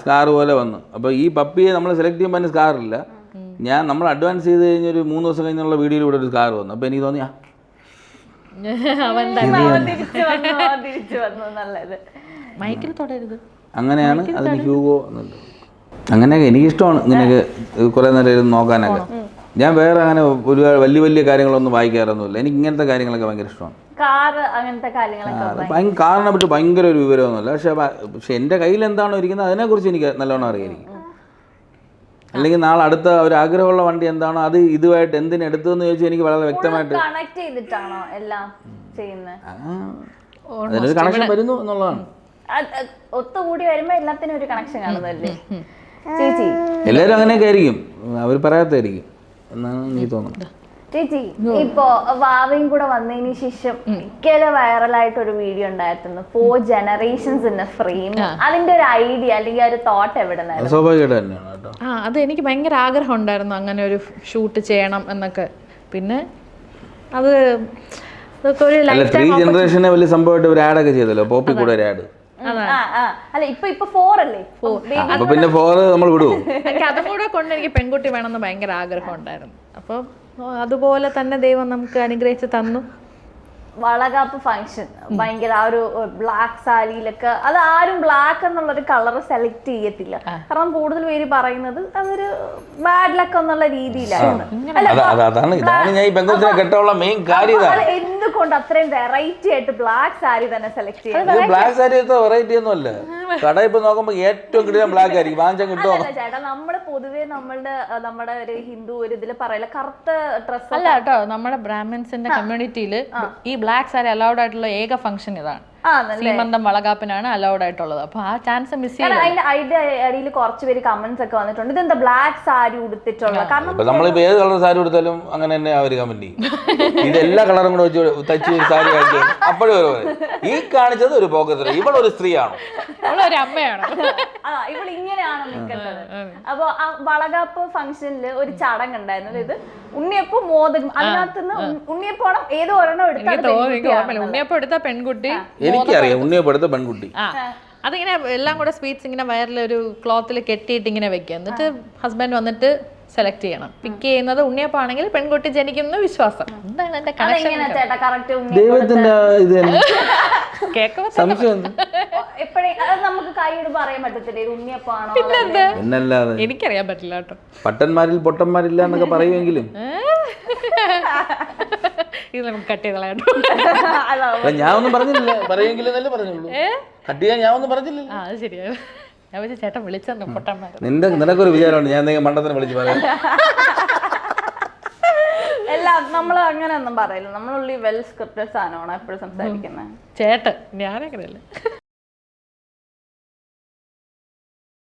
സ്കാർ പോലെ വന്നു. അപ്പോൾ ഈ പപ്പിയെ നമ്മൾ സെലക്ട് ചെയ്യുമ്പോൾ അതിന് സ്കാറില്ല. നമ്മൾ അഡ്വാൻസ് ചെയ്ത് കഴിഞ്ഞൊരു 3 ദിവസം കഴിഞ്ഞുള്ള വീഡിയോയിൽ ഇവിടെ ഒരു സ്കാർ വന്നു. അപ്പോൾ എനിക്ക് തോന്നി മൈക്കിൽ തൊടരുത്. അങ്ങനെയാണ് അതിന് ഹ്യൂഗോ എന്നുള്ളത്. അങ്ങനെയൊക്കെ എനിക്കിഷ്ടമാണ് ഇങ്ങനെയൊക്കെ കുറേ നേരം നോക്കാനൊക്കെ. ഞാൻ വേറെ അങ്ങനെ ഒരു വലിയ കാര്യങ്ങളൊന്നും വായിക്കാറൊന്നുമില്ല. എനിക്ക് ഇങ്ങനത്തെ കാര്യങ്ങളൊക്കെ ഭയങ്കര ഇഷ്ടമാണ്. കാറിനെ പറ്റി ഭയങ്കര ഒരു വിവരമൊന്നുമില്ല. പക്ഷെ എൻ്റെ കയ്യിൽ എന്താണോ ഇരിക്കുന്നത് അതിനെക്കുറിച്ച് എനിക്ക് നല്ലോണം അറിയായിരിക്കും. അല്ലെങ്കിൽ നാളെ അടുത്ത ഒരു ആഗ്രഹമുള്ള വണ്ടി എന്താണോ അത് ഇതുമായിട്ട് എന്തിനെടുത്തെന്ന് ചോദിച്ചാൽ എനിക്ക് വളരെ വ്യക്തമായിട്ട് അതിനൊരു കണക്ഷൻ വരുന്നു എന്നുള്ളതാണ്. ഒത്തുകൂടി വരുമ്പോ എല്ലാത്തിനും ഒരു കണക്ഷൻ കാണുന്നല്ലേ ചേച്ചി? എല്ലാവരും അങ്ങനെയൊക്കെ ആയിരിക്കും, അവർ പറയാത്തായിരിക്കും എന്നാണ് എനിക്ക് തോന്നുന്നത്. ചേച്ചി ഇപ്പോ വാവയും കൂടെ വന്നതിന് ശേഷം മിക്കല വൈറലായിട്ട് ഒരു വീഡിയോ ഉണ്ടായിരുന്നു 4 generations in a frame. അതിന്റെ ഒരു ഐഡിയ അല്ലെങ്കിൽ ഒരു തോട്ട് എവിടെ നിന്നായിരുന്നു? സ്വാഭാവികമായിട്ട് തന്നെയാണ് കേട്ടോ. അത് എനിക്ക് ഭയങ്കര ആഗ്രഹം ഉണ്ടായിരുന്നു അങ്ങനെ ഒരു ഷൂട്ട് ചെയ്യണം എന്നൊക്കെ. പിന്നെ അത് ഒരു 3 ജനറേഷനെ വലിയ സംഭവമായിട്ട് ഒരു ആഡൊക്കെ ചെയ്തല്ലോ, പോപ്പി കൂടെ ഒരു ആഡ്. അല്ല ഇപ്പൊ 4 അല്ലേ? അപ്പൊ പിന്നെ 4 നമ്മൾ വിടുവോ? എനിക്ക് അതും കൂടെ കൊണ്ട് എനിക്ക് പെൺകുട്ടി വേണമെന്ന് ഭയങ്കര ആഗ്രഹം ഉണ്ടായിരുന്നു. അപ്പോൾ അതുപോലെ തന്നെ ദൈവം നമുക്ക് അനുഗ്രഹിച്ച് തന്നു. വളകാപ്പ് ഫംഗ്ഷൻ ഭയങ്കര ആ ഒരു ബ്ലാക്ക് സാരിയിലൊക്കെ അത് ആരും ബ്ലാക്ക് എന്നുള്ളൊരു കളർ സെലക്ട് ചെയ്യത്തില്ല. കാരണം കൂടുതൽ പേര് പറയുന്നത് അതൊരു ബാഡ് ലക്ക് എന്നുള്ള രീതിയിലാണ്. അതാണ് ഇതാണ് ഞാൻ ഈ പെൺകുട്ടിനെ കെട്ടുള്ള മെയിൻ കാര്യം. എന്തുകൊണ്ട് അത്രയും വെറൈറ്റി ആയിട്ട് ബ്ലാക്ക് സാരി തന്നെ സെലക്ട് ചെയ്യുന്നത്? ബ്ലാക്ക് സാരി വെറൈറ്റി ഒന്നും അല്ല. കടയിൽ ഇപ്പൊ നോക്കുമ്പോ ഏറ്റവും കിട്ടിയ ബ്ലാക്ക് ആയിരിക്കും. വാങ്ങിച്ചാൽ കിട്ടുമോ? ചേട്ടാ നമ്മള് പൊതുവേ നമ്മുടെ ഒരു ഹിന്ദു ഒരു ഇതില് പറയില്ല കറുത്ത ഡ്രസ് അല്ല കേട്ടോ, നമ്മുടെ ബ്രാഹ്മിൻസിന്റെ കമ്മ്യൂണിറ്റിയിൽ ഈ ബ്ലാക്ക് സാരി അലൗഡ് ആയിട്ടുള്ള ഏക ഫംഗ്ഷൻ ഇതാണ്. ശ്രീമന്തം വളകാപ്പിനാണ് അലൗഡ് ആയിട്ടുള്ളത്. അപ്പൊ ആ ചാൻസ് മിസ് ചെയ്യും. അതിന്റെ ഇടയിൽ കുറച്ച് പേര് കമന്റ്സ് ഒക്കെ വന്നിട്ടുണ്ട്, ഇതെന്താ ബ്ലാക്ക് സാരി ഉടുത്തിട്ടുള്ള. കാരണം നമ്മളിപ്പോ ഏത് കളർ സാരി ഉടുത്താലും അങ്ങനെ തന്നെ അവർ കമന്റ് ചെയ്യും. ഇതെല്ലാ കളറും കൂടെ വെച്ച് തച്ച് സാരി കാണിച്ചു അപ്പോഴും ഈ കാണിച്ചത് ഒരു പോക്കത്തില് ഇവളൊരു സ്ത്രീയാണോ, അവളൊരു അമ്മയാണോ? ഇവൾ ഇങ്ങനെയാണോ നിൽക്കേണ്ടത്? അപ്പൊ ആ വളകാപ്പ് ഫംഗ്ഷനിൽ ഒരു ചടങ്ങ് ഉണ്ടായിരുന്നു. ഇത് ഉണ്ണിയപ്പം മോദകം, അതിനകത്തുനിന്ന് ഉണ്ണിയപ്പോണം ഏതോ ഒരെണ്ണം എടുത്താൽ ഉണ്ണിയപ്പം എടുത്ത പെൺകുട്ടി, എനിക്കറിയാം ഉണ്ണിയപ്പം എടുത്ത പെൺകുട്ടി. അതിങ്ങനെ എല്ലാം കൂടെ സ്വീറ്റ്സ് ഇങ്ങനെ വയറിൽ ഒരു ക്ലോത്തിൽ കെട്ടിയിട്ട് ഇങ്ങനെ വെക്കുക. എന്നിട്ട് ഹസ്ബൻഡ് വന്നിട്ട് സെലക്ട് ചെയ്യണം. പിക്ക് ചെയ്യുന്നത് ഉണ്ണിയപ്പാണെങ്കിൽ പെൺകുട്ടി ജനിക്കുന്ന വിശ്വാസം. എന്താണ് എന്റെ ദൈവത്തിന്റെ ഇത് എപ്പോഴേ നമുക്ക് കൈയ്യോട് പറയാൻ പറ്റത്തില്ലേ ഉണ്ണിയപ്പാണോ? എന്നല്ലാതെ എനിക്കറിയാൻ പറ്റില്ല കേട്ടോ. പട്ടന്മാരിൽ പൊട്ടന്മാരില്ല എന്നൊക്കെ പറയുമെങ്കിലും ഇത് നമുക്ക് കട്ട് ചെയ്ത് കളയാട്ടോ. ഞാൻ ഒന്നും പറഞ്ഞില്ല, പറയുമെങ്കിലും എന്നല്ലേ പറഞ്ഞുള്ളൂ. കട്ട് ചെയ്യാൻ ഞാൻ ഒന്നും പറഞ്ഞില്ല. അത് ശരിയാണ്. ഞാൻ വെച്ച് ചേട്ടൻ വിളിച്ചെന്നു പൊട്ടന്മാർ. നിനക്കൊരു വിചാരമുണ്ട് ഞാൻ മണ്ടത്തിനെ വിളിച്ച് പറയാം. എല്ലാം നമ്മൾ അങ്ങനെ ഒന്നും പറയില്ല. നമ്മളുള്ളി വെൽ സ്ക്രിപ്റ്റഡ് സാധനമാണ് എപ്പോഴും സംസാരിക്കുന്നത്. ചേട്ടൻ ഞാനങ്ങനെയല്ല.